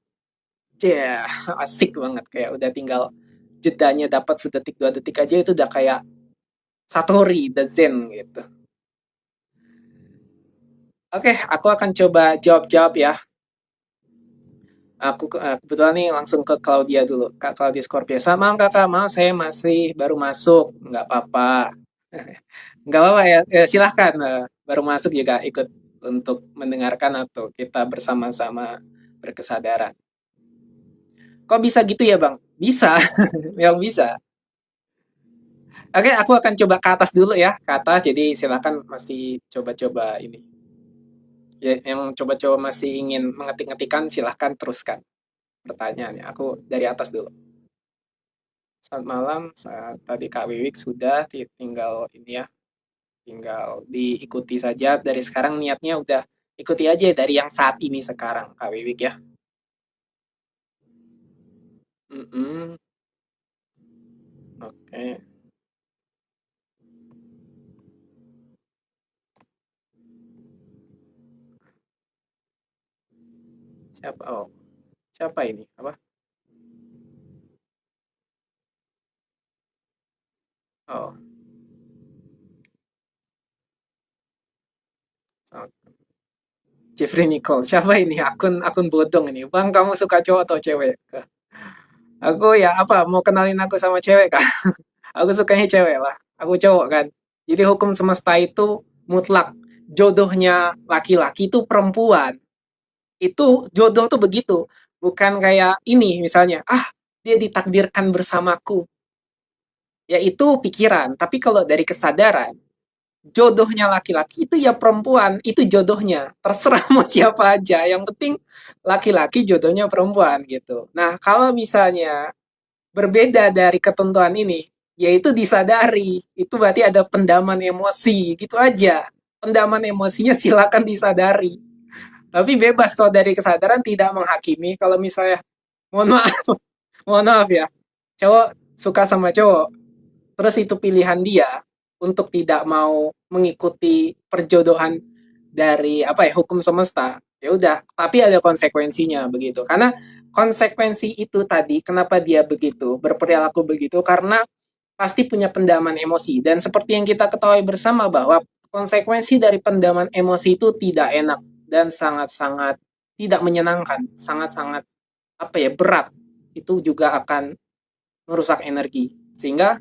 Yeah, asik banget, kayak udah tinggal jedanya dapat sedetik 2 detik aja itu udah kayak Satori, the Zen gitu. Oke, aku akan coba jawab-jawab ya. Aku kebetulan nih langsung ke Claudia dulu. Kak Claudia Scorpio. Sama kakak, mau saya masih baru masuk. Nggak apa-apa. Nggak apa-apa ya, silahkan. Baru masuk juga ikut untuk mendengarkan atau kita bersama-sama berkesadaran. Kok bisa gitu ya Bang? Bisa, yang bisa. Oke, aku akan coba ke atas dulu ya. Ke atas, jadi silahkan masih coba-coba ini. Ya, yang coba-coba masih ingin mengetik-ngetikan, silahkan teruskan pertanyaannya. Aku dari atas dulu. Selamat malam, tadi Kak Wiwik sudah tinggal ini ya, tinggal diikuti saja. Dari sekarang niatnya udah ikuti aja dari yang saat ini sekarang, Kak Wiwik ya. Mm-mm. Oke, siapa? Oh, siapa ini? Apa? Oh, oh, Jeffrey Nicole. Siapa ini? Akun akun bodong ini. Bang, kamu suka cowok atau cewek? Aku ya apa? Mau kenalin aku sama cewek kah? Aku sukanya cewek lah. Aku cowok kan. Jadi hukum semesta itu mutlak. Jodohnya laki-laki itu perempuan. Itu jodoh tuh begitu. Bukan kayak ini misalnya, dia ditakdirkan bersamaku. Ya itu pikiran. Tapi kalau dari kesadaran, jodohnya laki-laki itu ya perempuan. Itu jodohnya. Terserah mau siapa aja. Yang penting laki-laki jodohnya perempuan gitu. Nah kalau misalnya berbeda dari ketentuan ini, yaitu disadari. Itu berarti ada pendaman emosi, gitu aja. Pendaman emosinya silakan disadari. Tapi bebas kalau dari kesadaran tidak menghakimi. Kalau misalnya, mohon maaf, mohon maaf ya, cowok suka sama cowok, terus itu pilihan dia untuk tidak mau mengikuti perjodohan dari apa ya, hukum semesta, ya udah, tapi ada konsekuensinya begitu. Karena konsekuensi itu tadi kenapa dia begitu berperilaku begitu, karena pasti punya pendaman emosi, dan seperti yang kita ketahui bersama bahwa konsekuensi dari pendaman emosi itu tidak enak dan sangat-sangat tidak menyenangkan, sangat-sangat apa ya, berat. Itu juga akan merusak energi, sehingga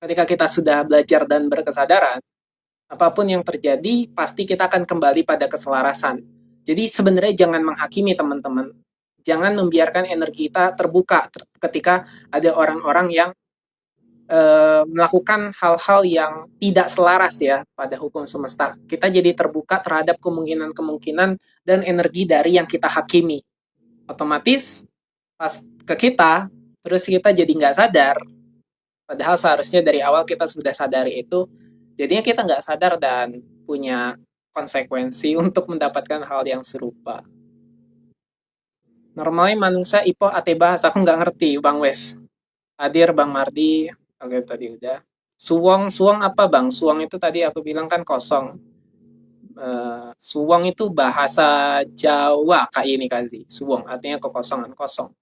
ketika kita sudah belajar dan berkesadaran, apapun yang terjadi, pasti kita akan kembali pada keselarasan. Jadi sebenarnya jangan menghakimi teman-teman. Jangan membiarkan energi kita terbuka ketika ada orang-orang yang melakukan hal-hal yang tidak selaras ya pada hukum semesta. Kita jadi terbuka terhadap kemungkinan-kemungkinan dan energi dari yang kita hakimi. Otomatis pas ke kita, terus kita jadi nggak sadar, Padahal seharusnya dari awal kita sudah sadari itu, jadinya kita nggak sadar dan punya konsekuensi untuk mendapatkan hal yang serupa. Normalnya manusia ipo ate bahas, aku nggak ngerti, Bang Wes. Hadir Bang Mardi, oke tadi udah. Suwong, suwong apa Bang? Suwong itu tadi aku bilang kan kosong. Suwong itu bahasa Jawa kayak ini kasih. Suwong artinya kekosongan, kosong.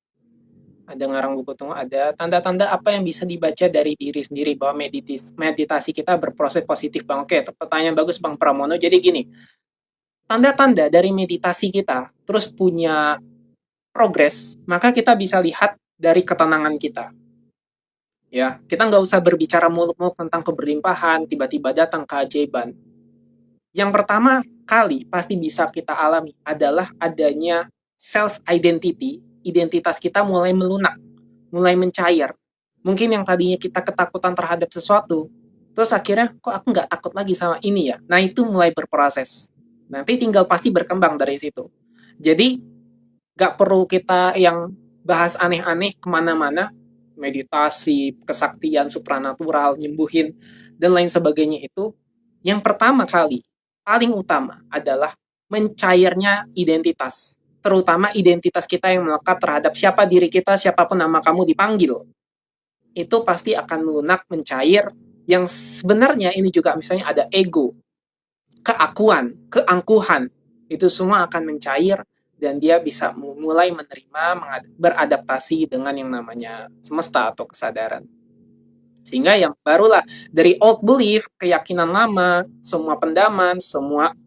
Ada ngarang buku tunggu, ada tanda-tanda apa yang bisa dibaca dari diri sendiri bahwa meditasi kita berproses positif Bang. Oke, pertanyaan bagus Bang Pramono. Jadi gini, tanda-tanda dari meditasi kita terus punya progres, maka kita bisa lihat dari ketenangan kita. Ya, kita nggak usah berbicara muluk-muluk tentang keberlimpahan, tiba-tiba datang keajaiban. Yang pertama kali pasti bisa kita alami adalah adanya self-identity, identitas kita mulai melunak, mulai mencair. Mungkin yang tadinya kita ketakutan terhadap sesuatu, terus akhirnya kok aku nggak takut lagi sama ini ya. Nah itu mulai berproses. Nanti tinggal pasti berkembang dari situ. Jadi nggak perlu kita yang bahas aneh-aneh kemana-mana, meditasi, kesaktian, supranatural, nyembuhin, dan lain sebagainya itu. Yang pertama kali, paling utama adalah mencairnya identitas. Terutama identitas kita yang melekat terhadap siapa diri kita, siapapun nama kamu dipanggil. Itu pasti akan melunak, mencair, yang sebenarnya ini juga misalnya ada ego, keakuan, keangkuhan, itu semua akan mencair dan dia bisa mulai menerima, beradaptasi dengan yang namanya semesta atau kesadaran. Sehingga yang barulah dari old belief, keyakinan lama, semua pendaman, semua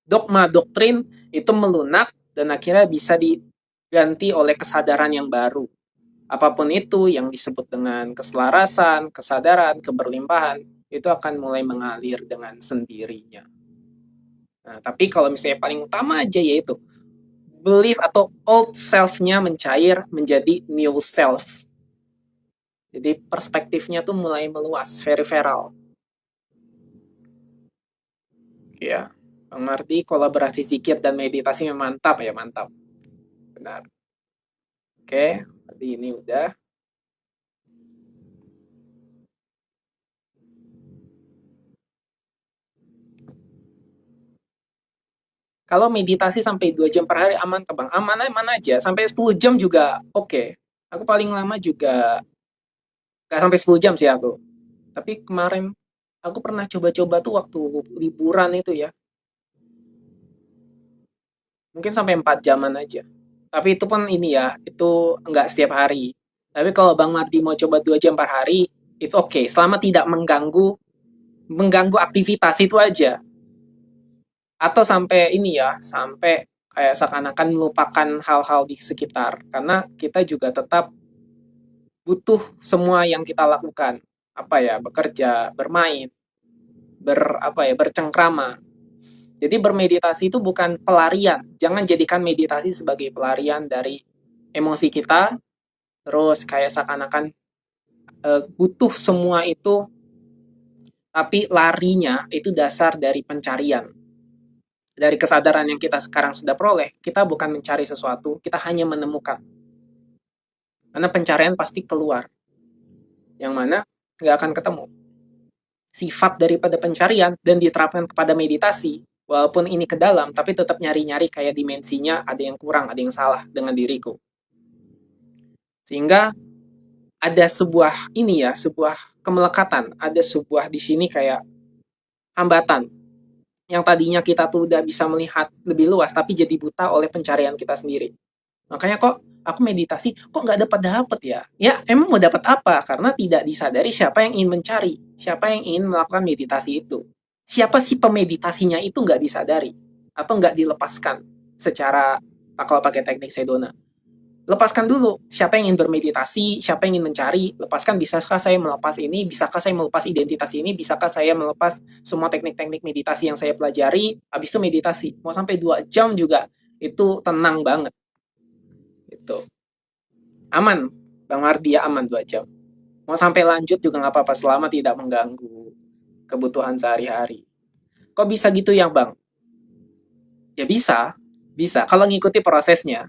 dogma, doktrin itu melunak dan akhirnya bisa diganti oleh kesadaran yang baru. Apapun itu yang disebut dengan keselarasan, kesadaran, keberlimpahan, itu akan mulai mengalir dengan sendirinya. Nah, tapi kalau misalnya paling utama aja yaitu belief atau old self-nya mencair menjadi new self. Jadi perspektifnya tuh mulai meluas, peripheral. Ya, Bang Mardi, kolaborasi zikir dan meditasi mantap ya, mantap. Benar. Oke, tadi ini udah. Kalau meditasi sampai 2 jam per hari aman ke Bang? Aman aja. Sampai 10 jam juga oke. Aku paling lama juga nggak sampai 10 jam sih aku. Tapi kemarin aku pernah coba-coba tuh waktu liburan itu ya. Mungkin sampai 4 jaman aja. Tapi itu pun ini ya, itu nggak setiap hari. Tapi kalau Bang Mardi mau coba 2 jam per hari, it's okay. Selama tidak mengganggu aktivitas itu aja. Atau sampai ini ya, sampai kayak seakan-akan melupakan hal-hal di sekitar. Karena kita juga tetap butuh semua yang kita lakukan. Apa ya, bekerja, bermain, bercengkrama. Jadi bermeditasi itu bukan pelarian. Jangan jadikan meditasi sebagai pelarian dari emosi kita. Terus kayak seakan-akan butuh semua itu, tapi larinya itu dasar dari pencarian. Dari kesadaran yang kita sekarang sudah peroleh, kita bukan mencari sesuatu, kita hanya menemukan. Karena pencarian pasti keluar. Yang mana nggak akan ketemu. Sifat daripada pencarian dan diterapkan kepada meditasi, walaupun ini ke dalam, tapi tetap nyari-nyari kayak dimensinya ada yang kurang, ada yang salah dengan diriku. Sehingga ada sebuah ini ya, sebuah kemelekatan, ada sebuah di sini kayak hambatan yang tadinya kita tuh udah bisa melihat lebih luas, tapi jadi buta oleh pencarian kita sendiri. Makanya kok aku meditasi, kok nggak dapat ya? Ya emang mau dapat apa? Karena tidak disadari siapa yang ingin mencari, siapa yang ingin melakukan meditasi itu. Siapa sih pemeditasinya itu nggak disadari atau nggak dilepaskan secara kalau pakai teknik Sedona. Lepaskan dulu siapa yang ingin bermeditasi, siapa yang ingin mencari, lepaskan bisakah saya melepas ini, bisakah saya melepas identitas ini, bisakah saya melepas semua teknik-teknik meditasi yang saya pelajari, habis itu meditasi. Mau sampai 2 jam juga itu tenang banget. Itu aman, Bang Mardi ya aman 2 jam. Mau sampai lanjut juga nggak apa-apa selama tidak mengganggu kebutuhan sehari-hari. Kok bisa gitu ya Bang? Ya bisa, bisa kalau ngikuti prosesnya.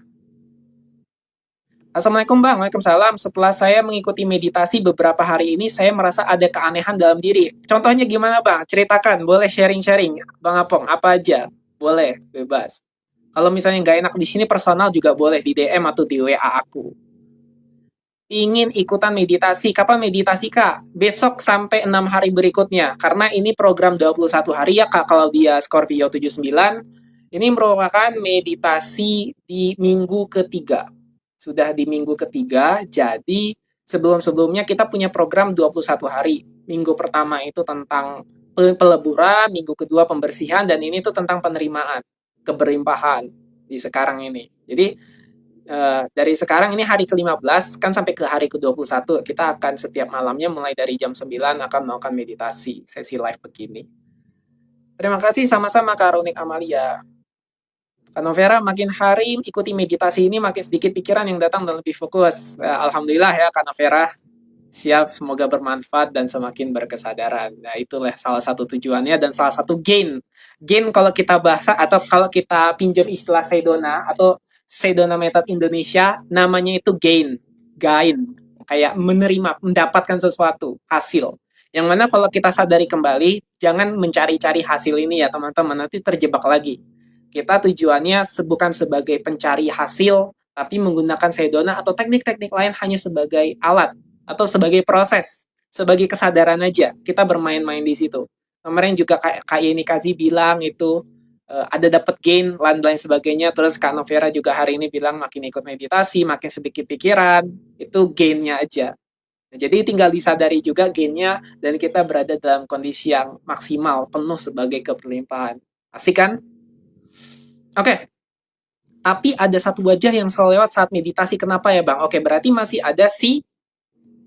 Assalamualaikum Bang, Waalaikumsalam. Setelah saya mengikuti meditasi beberapa hari ini, saya merasa ada keanehan dalam diri. Contohnya gimana Bang? Ceritakan, boleh sharing-sharing. Bang Apong, apa aja? Boleh, bebas. Kalau misalnya nggak enak di sini personal juga boleh di DM atau di WA aku. Ingin ikutan meditasi. Kapan meditasi, Kak? Besok sampai 6 hari berikutnya. Karena ini program 21 hari ya, Kak, kalau dia Scorpio 79. Ini merupakan meditasi di minggu ketiga. Sudah di minggu ketiga, jadi sebelum-sebelumnya kita punya program 21 hari. Minggu pertama itu tentang peleburan, minggu kedua pembersihan, dan ini tuh tentang penerimaan, keberlimpahan di sekarang ini. Jadi dari sekarang ini hari ke-15 kan sampai ke hari ke-21 kita akan setiap malamnya mulai dari jam 9 akan melakukan meditasi sesi live begini. Terima kasih sama-sama Kak Runik Amalia. Kak Novera, makin hari ikuti meditasi ini makin sedikit pikiran yang datang dan lebih fokus. Alhamdulillah ya Kak Novera. Siap, semoga bermanfaat dan semakin berkesadaran. Nah, itulah salah satu tujuannya dan salah satu gain. Gain kalau kita bahasa atau kalau kita pinjam istilah Sedona atau Sedona Method Indonesia, namanya itu gain. Gain. Kayak menerima, mendapatkan sesuatu, hasil. Yang mana kalau kita sadari kembali, jangan mencari-cari hasil ini ya teman-teman, nanti terjebak lagi. Kita tujuannya bukan sebagai pencari hasil, tapi menggunakan Sedona atau teknik-teknik lain hanya sebagai alat atau sebagai proses, sebagai kesadaran aja. Kita bermain-main di situ. Kemarin juga Kak Yeni Kazi bilang itu ada dapat gain, lain-lain sebagainya. Terus Kak Novera juga hari ini bilang makin ikut meditasi, makin sedikit pikiran, itu gainnya aja. Nah, jadi tinggal disadari juga gainnya dan kita berada dalam kondisi yang maksimal, penuh sebagai keberlimpahan. Asik kan? Oke, tapi ada satu wajah yang selalu lewat saat meditasi. Kenapa ya Bang? Oke, berarti masih ada si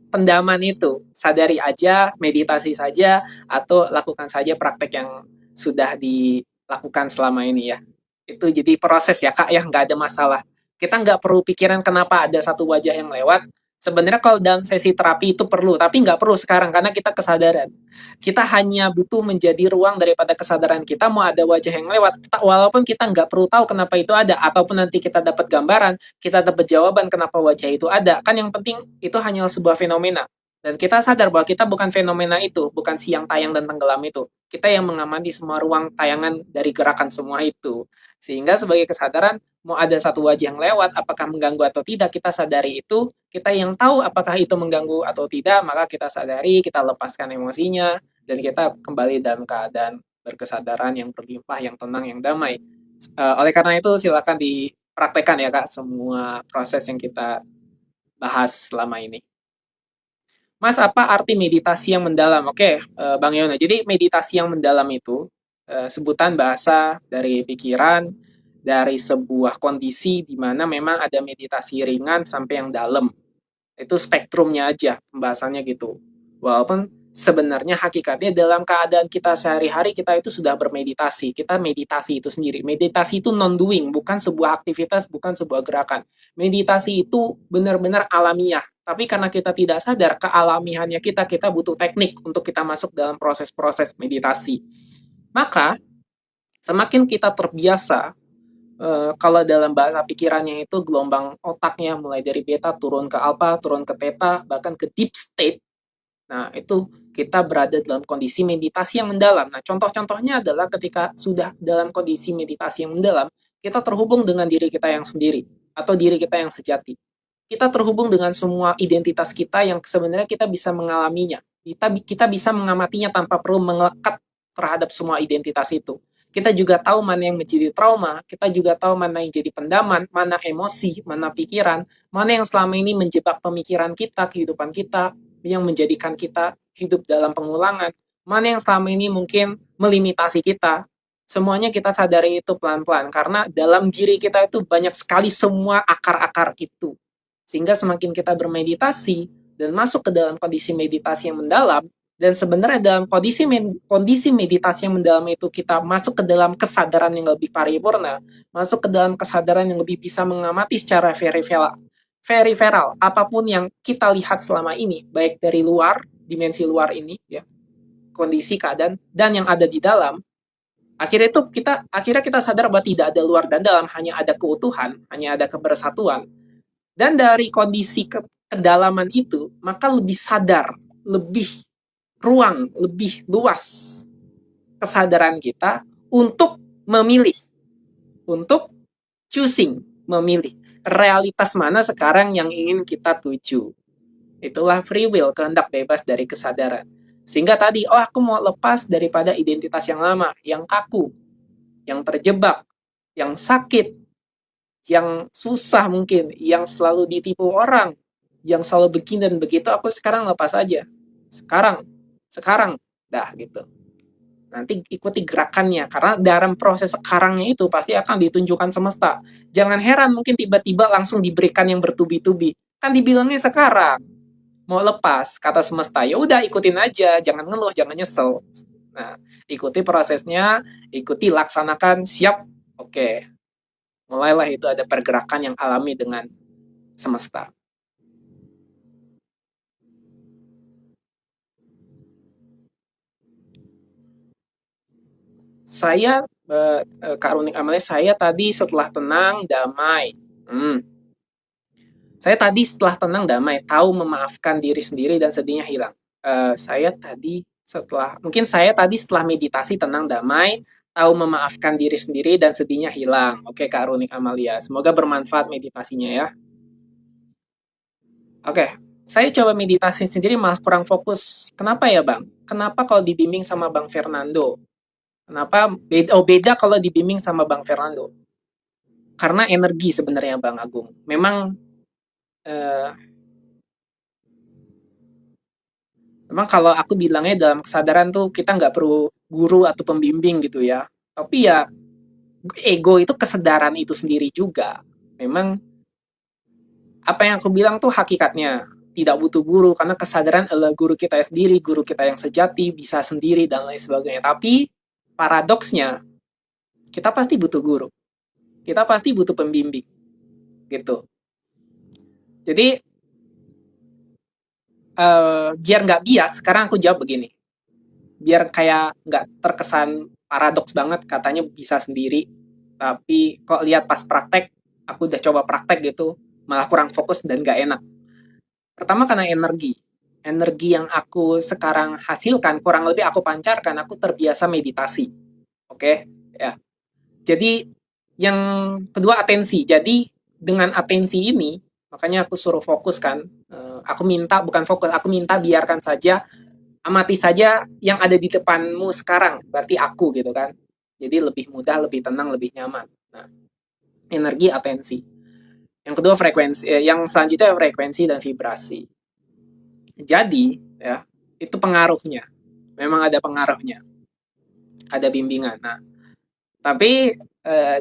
pendaman itu. Sadari aja, meditasi saja, atau lakukan saja praktek yang sudah dilakukan selama ini ya. Itu jadi proses ya Kak ya, nggak ada masalah. Kita nggak perlu pikiran kenapa ada satu wajah yang lewat. Sebenarnya kalau dalam sesi terapi itu perlu, tapi nggak perlu sekarang karena kita kesadaran. Kita hanya butuh menjadi ruang daripada kesadaran kita mau ada wajah yang lewat. Walaupun kita nggak perlu tahu kenapa itu ada, ataupun nanti kita dapat gambaran, kita dapat jawaban kenapa wajah itu ada. Kan yang penting itu hanya sebuah fenomena. Dan kita sadar bahwa kita bukan fenomena itu, bukan siang tayang dan tenggelam itu. Kita yang mengamati semua ruang tayangan dari gerakan semua itu. Sehingga sebagai kesadaran, mau ada satu wajah yang lewat, apakah mengganggu atau tidak, kita sadari itu. Kita yang tahu apakah itu mengganggu atau tidak, maka kita sadari, kita lepaskan emosinya, dan kita kembali dalam keadaan berkesadaran yang berlimpah, yang tenang, yang damai. Oleh karena itu, silakan dipraktekkan ya Kak, semua proses yang kita bahas selama ini. Mas, apa arti meditasi yang mendalam? Oke, Bang Yona. Jadi meditasi yang mendalam itu sebutan bahasa dari pikiran, dari sebuah kondisi di mana memang ada meditasi ringan sampai yang dalam. Itu spektrumnya aja pembahasannya gitu. Walaupun sebenarnya hakikatnya dalam keadaan kita sehari-hari kita itu sudah bermeditasi. Kita meditasi itu sendiri. Meditasi itu non-doing, bukan sebuah aktivitas, bukan sebuah gerakan. Meditasi itu benar-benar alamiah. Tapi karena kita tidak sadar kealamihannya kita butuh teknik untuk kita masuk dalam proses-proses meditasi. Maka semakin kita terbiasa, kalau dalam bahasa pikirannya itu gelombang otaknya mulai dari beta turun ke alpha, turun ke theta, bahkan ke deep state. Nah, itu kita berada dalam kondisi meditasi yang mendalam. Nah, contoh-contohnya adalah ketika sudah dalam kondisi meditasi yang mendalam, kita terhubung dengan diri kita yang sendiri atau diri kita yang sejati. Kita terhubung dengan semua identitas kita yang sebenarnya kita bisa mengalaminya. Kita bisa mengamatinya tanpa perlu melekat terhadap semua identitas itu. Kita juga tahu mana yang menjadi trauma, kita juga tahu mana yang jadi pendaman, mana emosi, mana pikiran, mana yang selama ini menjebak pemikiran kita, kehidupan kita, yang menjadikan kita hidup dalam pengulangan, mana yang selama ini mungkin melimitasi kita. Semuanya kita sadari itu pelan-pelan, karena dalam diri kita itu banyak sekali semua akar-akar itu. Sehingga semakin kita bermeditasi dan masuk ke dalam kondisi meditasi yang mendalam, dan sebenarnya dalam kondisi meditasi yang mendalam itu kita masuk ke dalam kesadaran yang lebih paripurna, masuk ke dalam kesadaran yang lebih bisa mengamati secara veriferal apapun yang kita lihat selama ini, baik dari luar, dimensi luar ini, ya, kondisi keadaan, dan yang ada di dalam. Akhirnya kita sadar bahwa tidak ada luar dan dalam, hanya ada keutuhan, hanya ada kebersatuan. Dan dari kondisi kedalaman itu, maka lebih sadar, lebih ruang, lebih luas kesadaran kita untuk memilih, untuk choosing, memilih realitas mana sekarang yang ingin kita tuju. Itulah free will, kehendak bebas dari kesadaran. Sehingga tadi, oh aku mau lepas daripada identitas yang lama, yang kaku, yang terjebak, yang sakit, yang susah mungkin, yang selalu ditipu orang, yang selalu begini dan begitu, aku sekarang lepas aja. Sekarang, dah gitu. Nanti ikuti gerakannya, karena dalam proses sekarangnya itu pasti akan ditunjukkan semesta. Jangan heran mungkin tiba-tiba langsung diberikan yang bertubi-tubi. Kan dibilangnya sekarang, mau lepas, kata semesta, ya udah ikutin aja, jangan ngeluh, jangan nyesel. Nah, ikuti prosesnya, ikuti, laksanakan, siap, oke. Mulailah itu ada pergerakan yang alami dengan semesta. Saya, Kak Runik Amalia, saya tadi setelah tenang, damai. Saya tadi setelah tenang, damai, tahu memaafkan diri sendiri dan sedihnya hilang. Mungkin saya tadi setelah meditasi, tenang, damai, tahu memaafkan diri sendiri dan sedihnya hilang. Oke, Kak Runik Amalia. Semoga bermanfaat meditasinya ya. Oke, saya coba meditasi sendiri malah kurang fokus. Kenapa ya, Bang? Kenapa kalau dibimbing sama Bang Fernando? Kenapa beda kalau dibimbing sama Bang Fernando? Karena energi sebenarnya, Bang Agung. Eh, memang kalau aku bilangnya dalam kesadaran tuh kita nggak perlu guru atau pembimbing gitu ya. Tapi ya ego itu kesadaran itu sendiri juga. Memang apa yang aku bilang tuh hakikatnya tidak butuh guru karena kesadaran adalah guru kita sendiri, guru kita yang sejati, bisa sendiri dan lain sebagainya. Tapi paradoksnya kita pasti butuh guru. Kita pasti butuh pembimbing gitu. Jadi biar nggak bias, sekarang aku jawab begini. Biar kayak nggak terkesan paradoks banget, katanya bisa sendiri. Tapi kok lihat pas praktek, aku udah coba praktek gitu, malah kurang fokus dan nggak enak. Pertama karena energi. Energi yang aku sekarang hasilkan, kurang lebih aku pancarkan, aku terbiasa meditasi. Oke? Ya. Jadi yang kedua atensi. Jadi dengan atensi ini, makanya aku suruh fokus kan. Aku minta, bukan fokus, aku minta biarkan saja, amati saja yang ada di depanmu sekarang, berarti aku gitu kan. Jadi lebih mudah, lebih tenang, lebih nyaman. Nah, energi, atensi. Yang kedua frekuensi, yang selanjutnya frekuensi dan vibrasi. Jadi, ya, itu pengaruhnya. Memang ada pengaruhnya. Ada bimbingan. Nah, tapi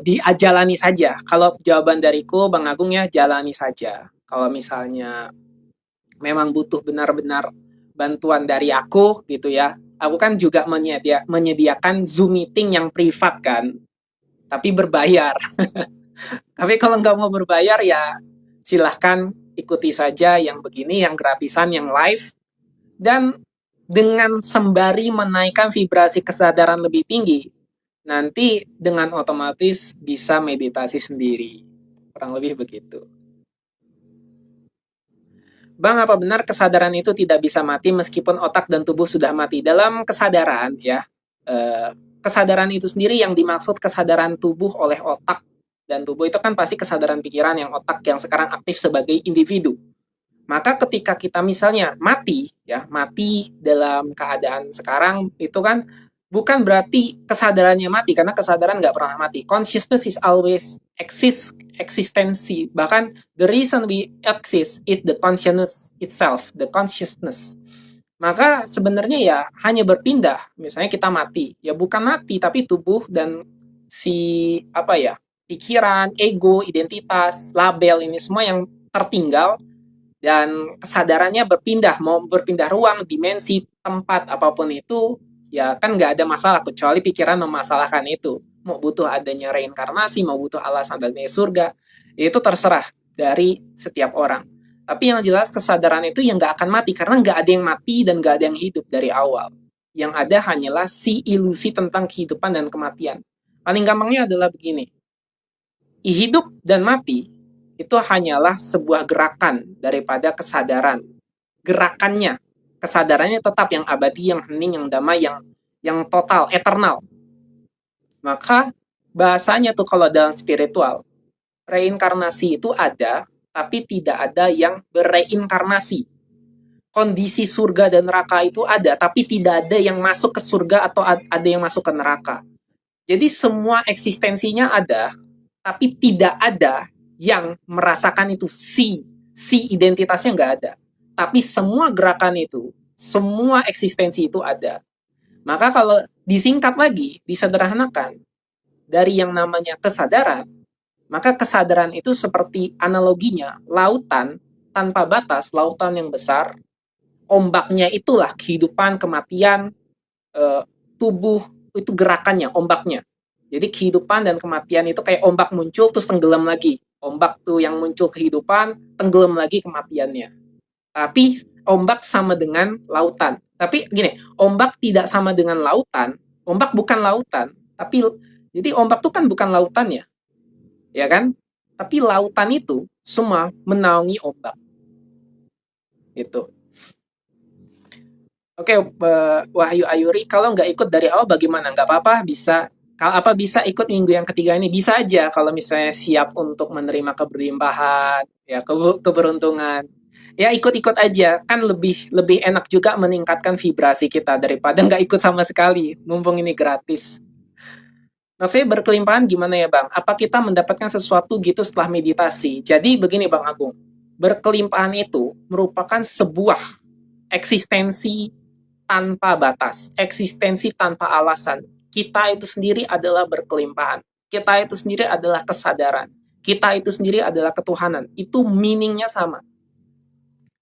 dijalani saja. Kalau jawaban dariku, Bang Agung ya, jalani saja. Kalau misalnya memang butuh benar-benar bantuan dari aku gitu ya. Aku kan juga menyediakan Zoom meeting yang privat kan, tapi berbayar. Tapi kalau nggak mau berbayar ya silahkan ikuti saja yang begini, yang gratisan, yang live. Dan dengan sembari menaikkan vibrasi kesadaran lebih tinggi, nanti dengan otomatis bisa meditasi sendiri. Kurang lebih begitu. Bang, apa benar kesadaran itu tidak bisa mati meskipun otak dan tubuh sudah mati? Dalam kesadaran, ya, kesadaran itu sendiri yang dimaksud kesadaran tubuh oleh otak dan tubuh itu kan pasti kesadaran pikiran yang otak yang sekarang aktif sebagai individu. Maka ketika kita misalnya mati, ya, mati dalam keadaan sekarang itu kan bukan berarti kesadarannya mati karena kesadaran nggak pernah mati. Consciousness is always eksistensi. Bahkan the reason we exist is the consciousness itself, the consciousness. Maka sebenarnya ya hanya berpindah. Misalnya kita mati, ya bukan mati tapi tubuh dan si apa ya, pikiran, ego, identitas, label ini semua yang tertinggal dan kesadarannya berpindah, mau berpindah ruang, dimensi, tempat, apapun itu, ya kan nggak ada masalah, kecuali pikiran memasalahkan itu. Mau butuh adanya reinkarnasi, mau butuh alasan adanya surga, itu terserah dari setiap orang. Tapi yang jelas kesadaran itu yang nggak akan mati, karena nggak ada yang mati dan nggak ada yang hidup dari awal. Yang ada hanyalah si ilusi tentang kehidupan dan kematian. Paling gampangnya adalah begini, hidup dan mati itu hanyalah sebuah gerakan daripada kesadaran. Gerakannya, kesadarannya tetap yang abadi, yang hening, yang damai, yang total, eternal. Maka bahasanya tuh kalau dalam spiritual, reinkarnasi itu ada, tapi tidak ada yang bereinkarnasi. Kondisi surga dan neraka itu ada, tapi tidak ada yang masuk ke surga atau ada yang masuk ke neraka. Jadi semua eksistensinya ada, tapi tidak ada yang merasakan itu si identitasnya nggak ada. Tapi semua gerakan itu, semua eksistensi itu ada. Maka kalau disingkat lagi, disederhanakan, dari yang namanya kesadaran, maka kesadaran itu seperti analoginya lautan tanpa batas, lautan yang besar, ombaknya itulah kehidupan, kematian, tubuh, itu gerakannya, ombaknya. Jadi kehidupan dan kematian itu kayak ombak muncul terus tenggelam lagi. Ombak tuh yang muncul kehidupan, tenggelam lagi kematiannya. Tapi ombak sama dengan lautan. Tapi gini, ombak tidak sama dengan lautan. Ombak bukan lautan. Tapi jadi ombak tuh kan bukan lautan ya kan? Tapi lautan itu semua menaungi ombak. Itu. Oke, Wahyu Ayuri, kalau nggak ikut dari awal bagaimana? Nggak apa-apa, bisa. Kalau apa bisa ikut minggu yang ketiga ini? Bisa aja kalau misalnya siap untuk menerima keberlimpahan, ya keberuntungan. Ya ikut-ikut aja, kan lebih enak juga meningkatkan vibrasi kita daripada nggak ikut sama sekali, mumpung ini gratis. Maksudnya berkelimpahan gimana ya Bang? Apa kita mendapatkan sesuatu gitu setelah meditasi? Jadi begini Bang Agung, berkelimpahan itu merupakan sebuah eksistensi tanpa batas, eksistensi tanpa alasan. Kita itu sendiri adalah berkelimpahan. Kita itu sendiri adalah kesadaran. Kita itu sendiri adalah ketuhanan. Itu meaningnya sama.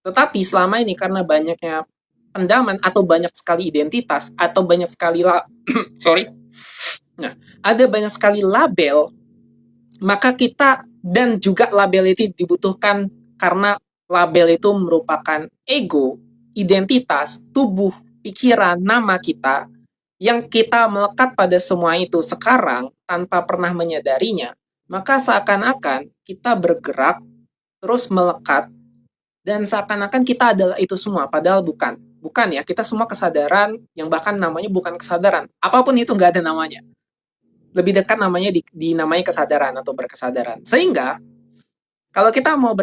Tetapi selama ini karena banyaknya pendaman atau banyak sekali identitas atau banyak sekali ada banyak sekali label, maka kita dan juga label itu dibutuhkan karena label itu merupakan ego, identitas, tubuh, pikiran, nama kita, yang kita melekat pada semua itu sekarang tanpa pernah menyadarinya, maka seakan-akan kita bergerak, terus melekat, dan seakan-akan kita adalah itu semua, padahal bukan. Bukan ya, kita semua kesadaran, yang bahkan namanya bukan kesadaran. Apapun itu nggak ada namanya. Lebih dekat namanya dinamai kesadaran atau berkesadaran. Sehingga, kalau kita mau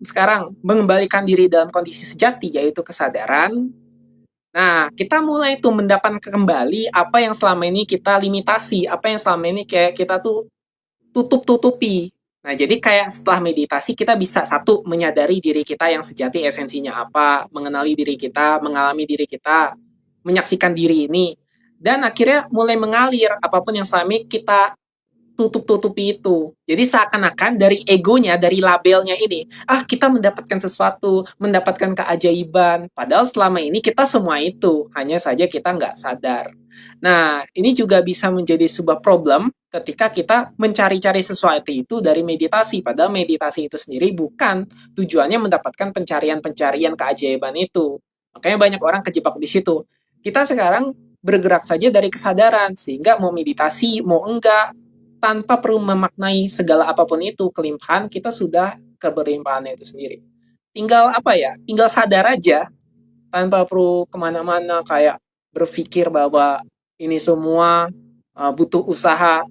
sekarang mengembalikan diri dalam kondisi sejati, yaitu kesadaran, nah, kita mulai tuh mendapat kembali apa yang selama ini kita limitasi, apa yang selama ini kayak kita tuh tutup-tutupi. Nah, jadi kayak setelah meditasi kita bisa satu, menyadari diri kita yang sejati esensinya apa, mengenali diri kita, mengalami diri kita, menyaksikan diri ini, dan akhirnya mulai mengalir apapun yang selama ini kita tutup-tutupi itu. Jadi seakan-akan dari egonya, dari labelnya ini, kita mendapatkan sesuatu, mendapatkan keajaiban. Padahal selama ini kita semua itu, hanya saja kita nggak sadar. Nah, ini juga bisa menjadi sebuah problem ketika kita mencari-cari sesuatu itu dari meditasi. Padahal meditasi itu sendiri bukan tujuannya mendapatkan pencarian-pencarian keajaiban itu. Makanya banyak orang kejebak di situ. Kita sekarang bergerak saja dari kesadaran, sehingga mau meditasi, mau enggak, tanpa perlu memaknai segala apapun itu, kelimpahan kita sudah keberlimpahan itu sendiri. Tinggal tinggal sadar aja, tanpa perlu kemana-mana kayak berpikir bahwa ini semua butuh usaha.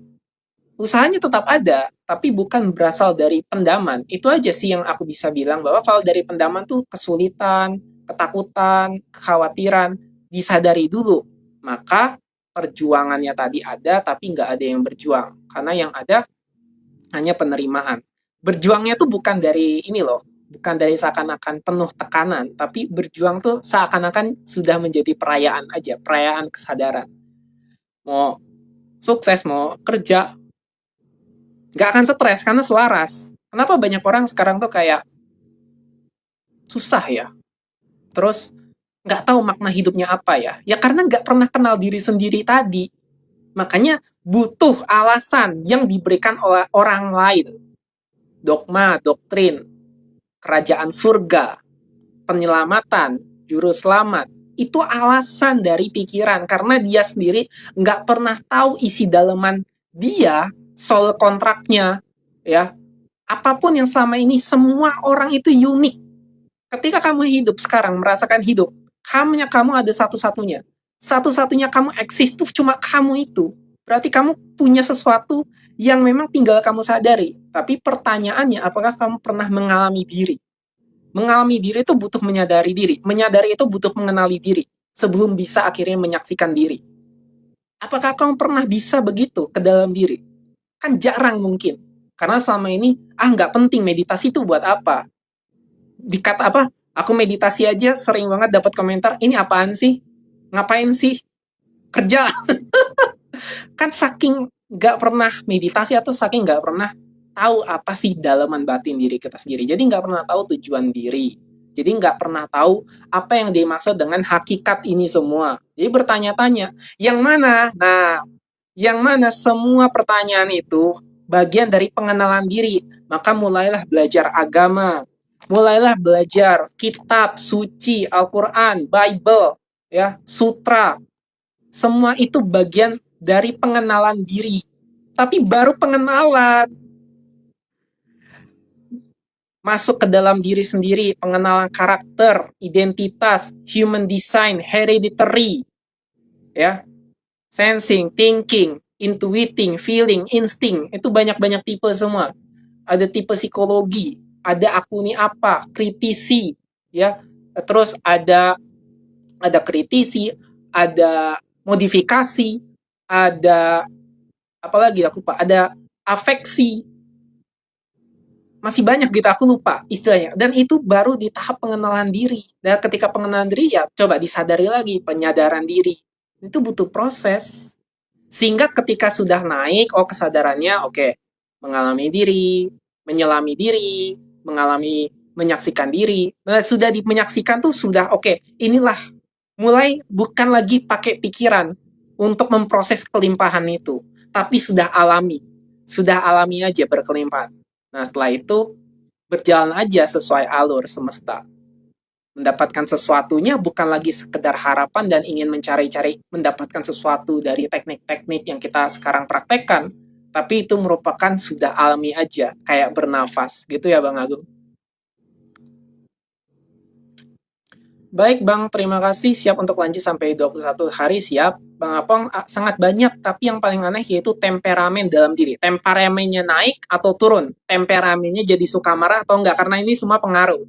Usahanya tetap ada, tapi bukan berasal dari pendaman. Itu aja sih yang aku bisa bilang, bahwa kalau dari pendaman tuh kesulitan, ketakutan, kekhawatiran, disadari dulu. Maka perjuangannya tadi ada, tapi nggak ada yang berjuang. Karena yang ada hanya penerimaan. Berjuangnya tuh bukan dari ini loh, bukan dari seakan-akan penuh tekanan, tapi berjuang tuh seakan-akan sudah menjadi perayaan aja, perayaan kesadaran. Mau sukses, mau kerja, nggak akan stres karena selaras. Kenapa banyak orang sekarang tuh kayak susah ya? Terus nggak tahu makna hidupnya apa ya? Ya karena nggak pernah kenal diri sendiri tadi. Makanya butuh alasan yang diberikan oleh orang lain. Dogma, doktrin, kerajaan surga, penyelamatan, juru selamat. Itu alasan dari pikiran. Karena dia sendiri nggak pernah tahu isi daleman dia, soal kontraknya. Ya, Apapun yang selama ini, semua orang itu unik. Ketika kamu hidup sekarang, merasakan hidup, hanya kamu ada satu-satunya. Satu-satunya kamu eksis tuh cuma kamu itu. Berarti kamu punya sesuatu yang memang tinggal kamu sadari. Tapi pertanyaannya, apakah kamu pernah mengalami diri? Mengalami diri itu butuh menyadari diri. Menyadari itu butuh mengenali diri. Sebelum bisa akhirnya menyaksikan diri. Apakah kamu pernah bisa begitu ke dalam diri? Kan jarang mungkin. Karena selama ini, nggak penting meditasi itu buat apa? Dikata apa? Aku meditasi aja sering banget dapat komentar, ini apaan sih? Ngapain sih? Kerja. Kan saking nggak pernah meditasi atau saking nggak pernah tahu apa sih dalaman batin diri kita sendiri. Jadi nggak pernah tahu tujuan diri. Jadi nggak pernah tahu apa yang dimaksud dengan hakikat ini semua. Jadi bertanya-tanya, yang mana? Nah, yang mana semua pertanyaan itu bagian dari pengenalan diri. Maka mulailah belajar agama. Mulailah belajar kitab suci, Al-Quran, Bible, ya, sutra. Semua itu bagian dari pengenalan diri. Tapi baru pengenalan. Masuk ke dalam diri sendiri, pengenalan karakter, identitas, human design, hereditary, ya, sensing, thinking, intuiting, feeling, instinct, itu banyak-banyak tipe semua. Ada tipe psikologi, ada aku ini apa, kritisi, ya, terus ada kritisi, ada modifikasi, ada apa lagi aku lupa, ada afeksi, masih banyak gitu aku lupa istilahnya, dan itu baru di tahap pengenalan diri. Dan ketika pengenalan diri ya coba disadari lagi, penyadaran diri itu butuh proses, sehingga ketika sudah naik kesadarannya mengalami diri, menyelami diri, menyaksikan diri. Nah, sudah menyaksikan tuh sudah inilah mulai bukan lagi pakai pikiran untuk memproses kelimpahan itu, tapi sudah alami aja berkelimpahan. Nah, setelah itu berjalan aja sesuai alur semesta. Mendapatkan sesuatunya bukan lagi sekedar harapan dan ingin mencari-cari mendapatkan sesuatu dari teknik-teknik yang kita sekarang praktekkan, tapi itu merupakan sudah alami aja, kayak bernafas gitu ya Bang Agung. Baik Bang, terima kasih, siap untuk lanjut sampai 21 hari, siap. Bang Apong sangat banyak, tapi yang paling aneh yaitu temperamen dalam diri. Temperamennya naik atau turun? Temperamennya jadi suka marah atau enggak? Karena ini semua pengaruh.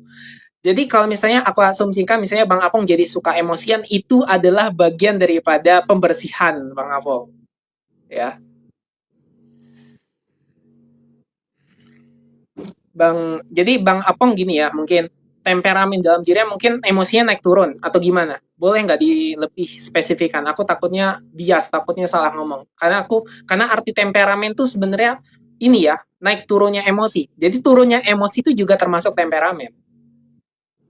Jadi kalau misalnya aku asumsikan misalnya Bang Apong jadi suka emosian, itu adalah bagian daripada pembersihan Bang Apong. Ya. Jadi Bang Apong gini ya, mungkin temperamen dalam dirinya mungkin emosinya naik turun atau gimana? Boleh nggak lebih spesifikan? Aku takutnya bias, takutnya salah ngomong. Karena arti temperamen tuh sebenarnya ini ya, naik turunnya emosi. Jadi turunnya emosi itu juga termasuk temperamen.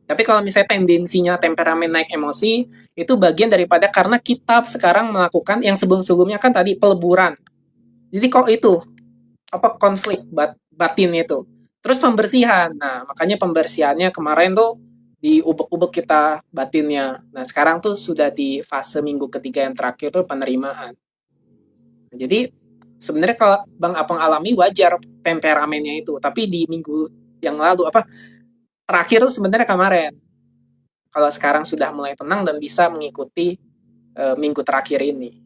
Tapi kalau misalnya tendensinya temperamen naik emosi, itu bagian daripada karena kita sekarang melakukan yang sebelum-sebelumnya kan tadi peleburan. Jadi kok itu konflik batin itu. Terus pembersihan. Nah, makanya pembersihannya kemarin tuh diubek-ubek kita batinnya. Nah, sekarang tuh sudah di fase minggu ketiga yang terakhir tuh penerimaan. Jadi sebenarnya kalau Bang Apong alami wajar temperamennya itu, tapi di minggu yang lalu terakhir tuh sebenarnya kemarin. Kalau sekarang sudah mulai tenang dan bisa mengikuti minggu terakhir ini.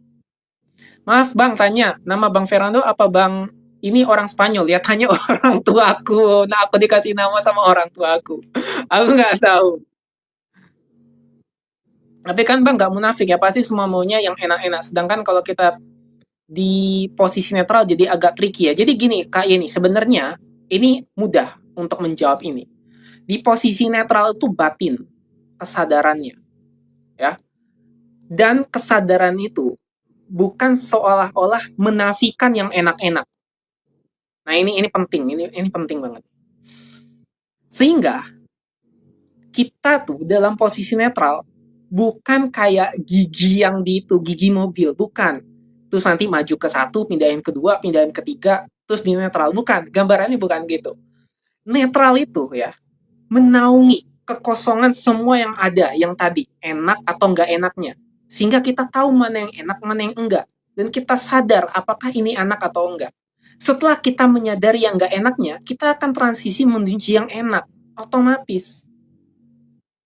Maaf Bang, tanya, nama Bang Fernando apa Bang ini orang Spanyol? Ya tanya orang tua aku. Nah, aku dikasih nama sama orang tua aku. Aku nggak tahu. Tapi kan Bang nggak munafik ya, pasti semua maunya yang enak-enak. Sedangkan kalau kita di posisi netral jadi agak tricky ya. Jadi gini, Kak Yeni, sebenarnya ini mudah untuk menjawab ini. Di posisi netral itu batin, kesadarannya. Ya. Dan kesadaran itu bukan seolah-olah menafikan yang enak-enak. Nah, ini penting, ini penting banget. Sehingga kita tuh dalam posisi netral bukan kayak gigi yang gigi mobil, bukan. Terus nanti maju ke satu, pindahin kedua, pindahin ketiga, terus di netral, bukan. Gambarannya bukan gitu. Netral itu ya menaungi kekosongan semua yang ada, yang tadi enak atau enggak enaknya, sehingga kita tahu mana yang enak, mana yang enggak, dan kita sadar apakah ini enak atau enggak. Setelah kita menyadari yang nggak enaknya, kita akan transisi menuju yang enak, otomatis.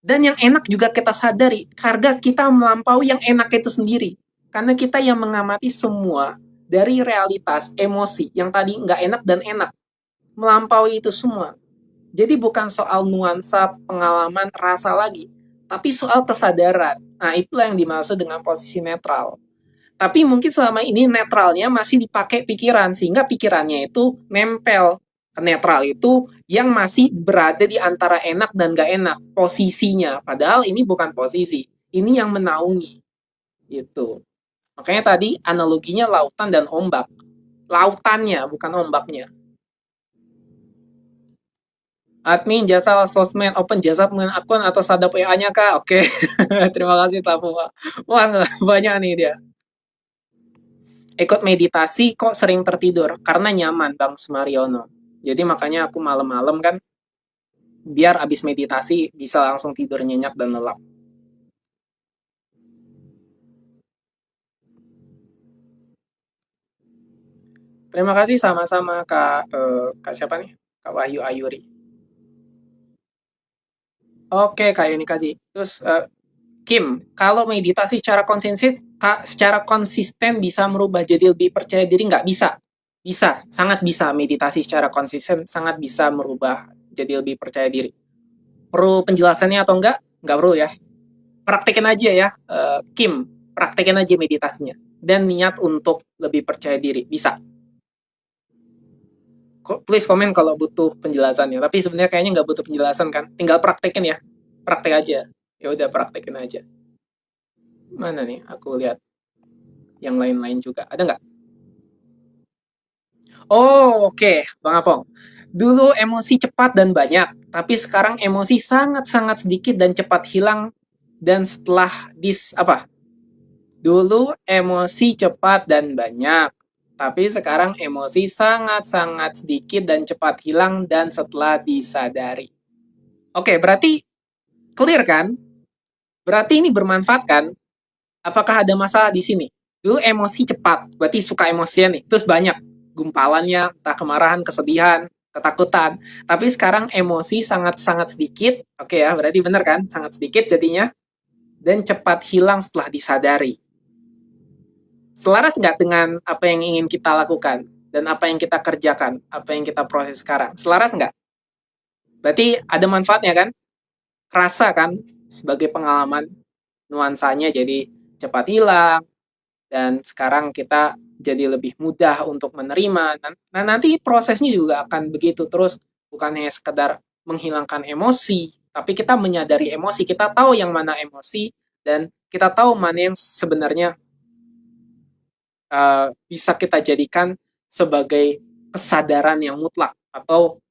Dan yang enak juga kita sadari, karena kita melampaui yang enak itu sendiri. Karena kita yang mengamati semua dari realitas, emosi, yang tadi nggak enak dan enak. Melampaui itu semua. Jadi bukan soal nuansa, pengalaman, rasa lagi, tapi soal kesadaran. Nah, itulah yang dimaksud dengan posisi netral. Tapi mungkin selama ini netralnya masih dipakai pikiran, sehingga pikirannya itu nempel. Netral itu yang masih berada di antara enak dan gak enak, posisinya. Padahal ini bukan posisi, ini yang menaungi. Gitu. Makanya tadi analoginya lautan dan ombak. Lautannya, bukan ombaknya. Admin jasa sosmed open jasa penggunaan akun atau sadap WA-nya kak. Oke. Terima kasih Tapu. Wah, banyak nih dia. Ikut meditasi kok sering tertidur karena nyaman Bang Sumaryono. Jadi makanya aku malam-malam kan biar abis meditasi bisa langsung tidur nyenyak dan lelap. Terima kasih sama-sama Kak Kak siapa nih? Kak Wahyu Ayuri. Oke Kak ini kasih. Terus Kim, kalau meditasi secara konsisten bisa merubah jadi lebih percaya diri nggak? Bisa. Bisa, sangat bisa meditasi secara konsisten, sangat bisa merubah jadi lebih percaya diri. Perlu penjelasannya atau enggak? Enggak perlu ya. Praktekin aja ya, Kim. Praktekin aja meditasinya. Dan niat untuk lebih percaya diri. Bisa. Please komen kalau butuh penjelasannya. Tapi sebenarnya kayaknya nggak butuh penjelasan kan. Tinggal praktekin ya. Praktek aja. Ya udah praktekin aja. Mana nih? Aku lihat yang lain-lain juga. Ada nggak? Oh, oke, Bang Apong. Dulu emosi cepat dan banyak, tapi sekarang emosi sangat-sangat sedikit dan cepat hilang. Dan setelah apa? Dulu emosi cepat dan banyak, tapi sekarang emosi sangat-sangat sedikit dan cepat hilang dan setelah disadari. Oke, berarti clear kan? Berarti ini bermanfaat kan? Apakah ada masalah di sini? Dulu emosi cepat, berarti suka emosian nih, terus banyak gumpalannya, entah kemarahan, kesedihan, ketakutan. Tapi sekarang emosi sangat-sangat sedikit, oke ya, berarti benar kan? Sangat sedikit jadinya, dan cepat hilang setelah disadari. Selaras nggak dengan apa yang ingin kita lakukan, dan apa yang kita kerjakan, apa yang kita proses sekarang? Selaras nggak? Berarti ada manfaatnya kan? Kerasa kan? Sebagai pengalaman, nuansanya jadi cepat hilang, dan sekarang kita jadi lebih mudah untuk menerima. Nah, nanti prosesnya juga akan begitu terus, bukan hanya sekedar menghilangkan emosi, tapi kita menyadari emosi, kita tahu yang mana emosi, dan kita tahu mana yang sebenarnya bisa kita jadikan sebagai kesadaran yang mutlak atau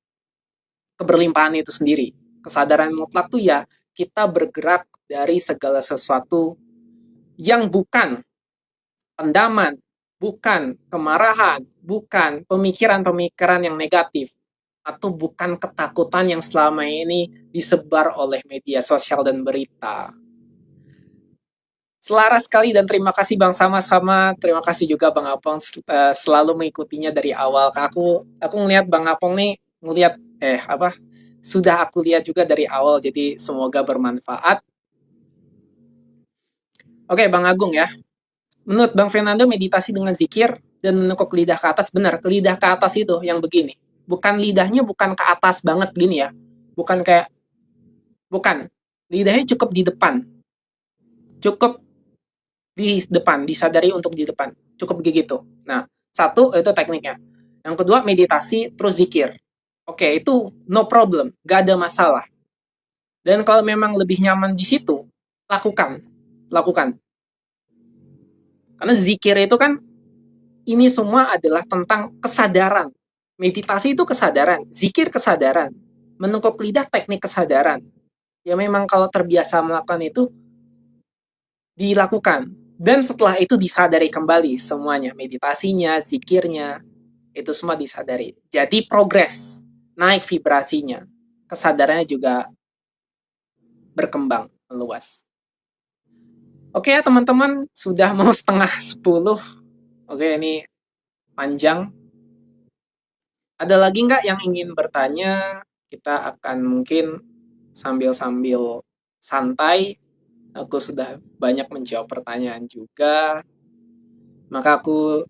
keberlimpahan itu sendiri. Kesadaran mutlak tuh ya kita bergerak dari segala sesuatu yang bukan pendaman, bukan kemarahan, bukan pemikiran-pemikiran yang negatif, atau bukan ketakutan yang selama ini disebar oleh media sosial dan berita. Selaras sekali dan terima kasih Bang sama-sama. Terima kasih juga Bang Apong selalu mengikutinya dari awal. Aku ngelihat Bang Apong nih ngelihat apa? Sudah aku lihat juga dari awal jadi semoga bermanfaat. Oke, Bang Agung ya. Menurut Bang Fernando meditasi dengan zikir dan menekuk lidah ke atas benar, ke lidah ke atas itu yang begini. Bukan lidahnya bukan ke atas banget gini ya. Bukan kayak bukan. Lidahnya cukup di depan. Cukup di depan, disadari untuk di depan. Cukup begitu. Nah, satu itu tekniknya. Yang kedua meditasi terus zikir. Oke, itu no problem, gak ada masalah. Dan kalau memang lebih nyaman di situ, lakukan. Lakukan. Karena zikir itu kan ini semua adalah tentang kesadaran. Meditasi itu kesadaran, zikir kesadaran, menekuk lidah teknik kesadaran. Ya memang kalau terbiasa melakukan itu dilakukan. Dan setelah itu disadari kembali semuanya, meditasinya, zikirnya, itu semua disadari. Jadi progres, naik vibrasinya. Kesadarannya juga berkembang, meluas. Oke ya teman-teman, sudah mau 9:30. Oke, ini panjang. Ada lagi nggak yang ingin bertanya? Kita akan mungkin sambil-sambil santai. Aku sudah banyak menjawab pertanyaan juga. Maka aku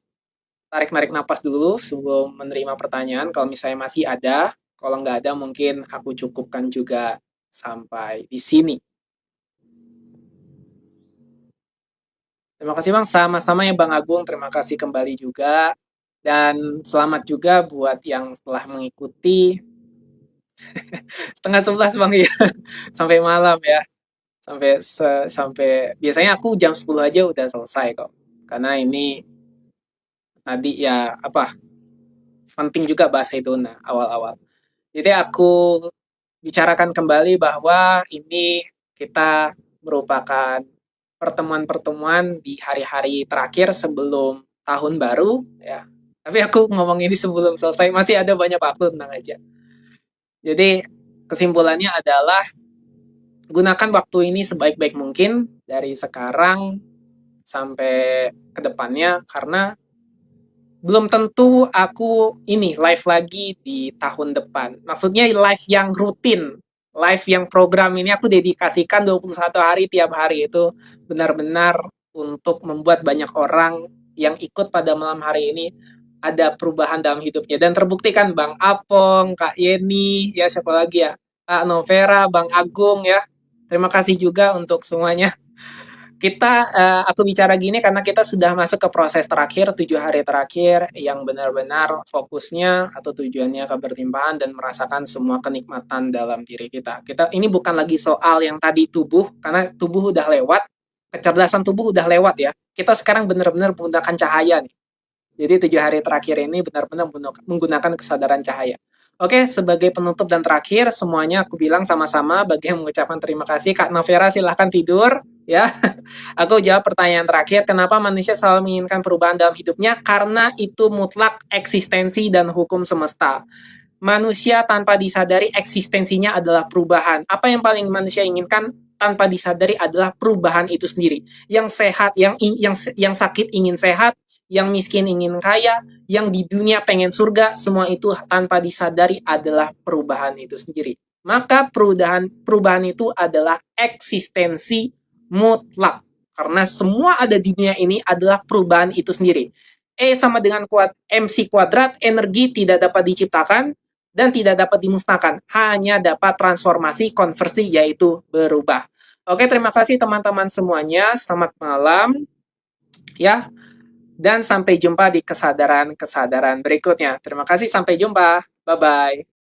tarik-narik napas dulu sebelum menerima pertanyaan. Kalau misalnya masih ada, kalau nggak ada mungkin aku cukupkan juga sampai di sini. Terima kasih Bang, sama-sama ya Bang Agung. Terima kasih kembali juga. Dan selamat juga buat yang telah mengikuti. Setengah 11 Bang ya, sampai malam ya. Sampai biasanya aku jam 10 aja udah selesai kok. Karena ini tadi ya apa penting juga bahasa itu nah awal-awal. Jadi aku bicarakan kembali bahwa ini kita merupakan pertemuan-pertemuan di hari-hari terakhir sebelum tahun baru ya. Tapi aku ngomong ini sebelum selesai, masih ada banyak waktu, tenang aja. Jadi kesimpulannya adalah gunakan waktu ini sebaik-baik mungkin dari sekarang sampai ke depannya karena belum tentu aku ini live lagi di tahun depan. Maksudnya live yang rutin, live yang program ini aku dedikasikan 21 hari tiap hari itu benar-benar untuk membuat banyak orang yang ikut pada malam hari ini ada perubahan dalam hidupnya. Dan terbuktikan Bang Apong, Kak Yeni, ya siapa lagi ya? Kak Novera, Bang Agung ya. Terima kasih juga untuk semuanya. Aku bicara gini karena kita sudah masuk ke proses terakhir, 7 hari terakhir yang benar-benar fokusnya atau tujuannya keberlimpahan dan merasakan semua kenikmatan dalam diri kita. Ini bukan lagi soal yang tadi tubuh, karena tubuh udah lewat, kecerdasan tubuh udah lewat ya. Kita sekarang benar-benar menggunakan cahaya nih. Jadi 7 hari terakhir ini benar-benar menggunakan kesadaran cahaya. Oke, sebagai penutup dan terakhir, semuanya aku bilang sama-sama bagi yang mengucapkan terima kasih. Kak Novera silahkan tidur ya. Aku jawab pertanyaan terakhir, kenapa manusia selalu menginginkan perubahan dalam hidupnya? Karena itu mutlak eksistensi dan hukum semesta. Manusia tanpa disadari eksistensinya adalah perubahan. Apa yang paling manusia inginkan tanpa disadari adalah perubahan itu sendiri. Yang sehat, yang sakit ingin sehat, yang miskin ingin kaya, yang di dunia pengen surga, semua itu tanpa disadari adalah perubahan itu sendiri. Maka perubahan itu adalah eksistensi mutlak. Karena semua ada di dunia ini adalah perubahan itu sendiri. E sama dengan MC kuadrat, energi tidak dapat diciptakan dan tidak dapat dimusnahkan. Hanya dapat transformasi, konversi, yaitu berubah. Oke, terima kasih teman-teman semuanya. Selamat malam. Ya, dan sampai jumpa di kesadaran-kesadaran berikutnya. Terima kasih, sampai jumpa. Bye-bye.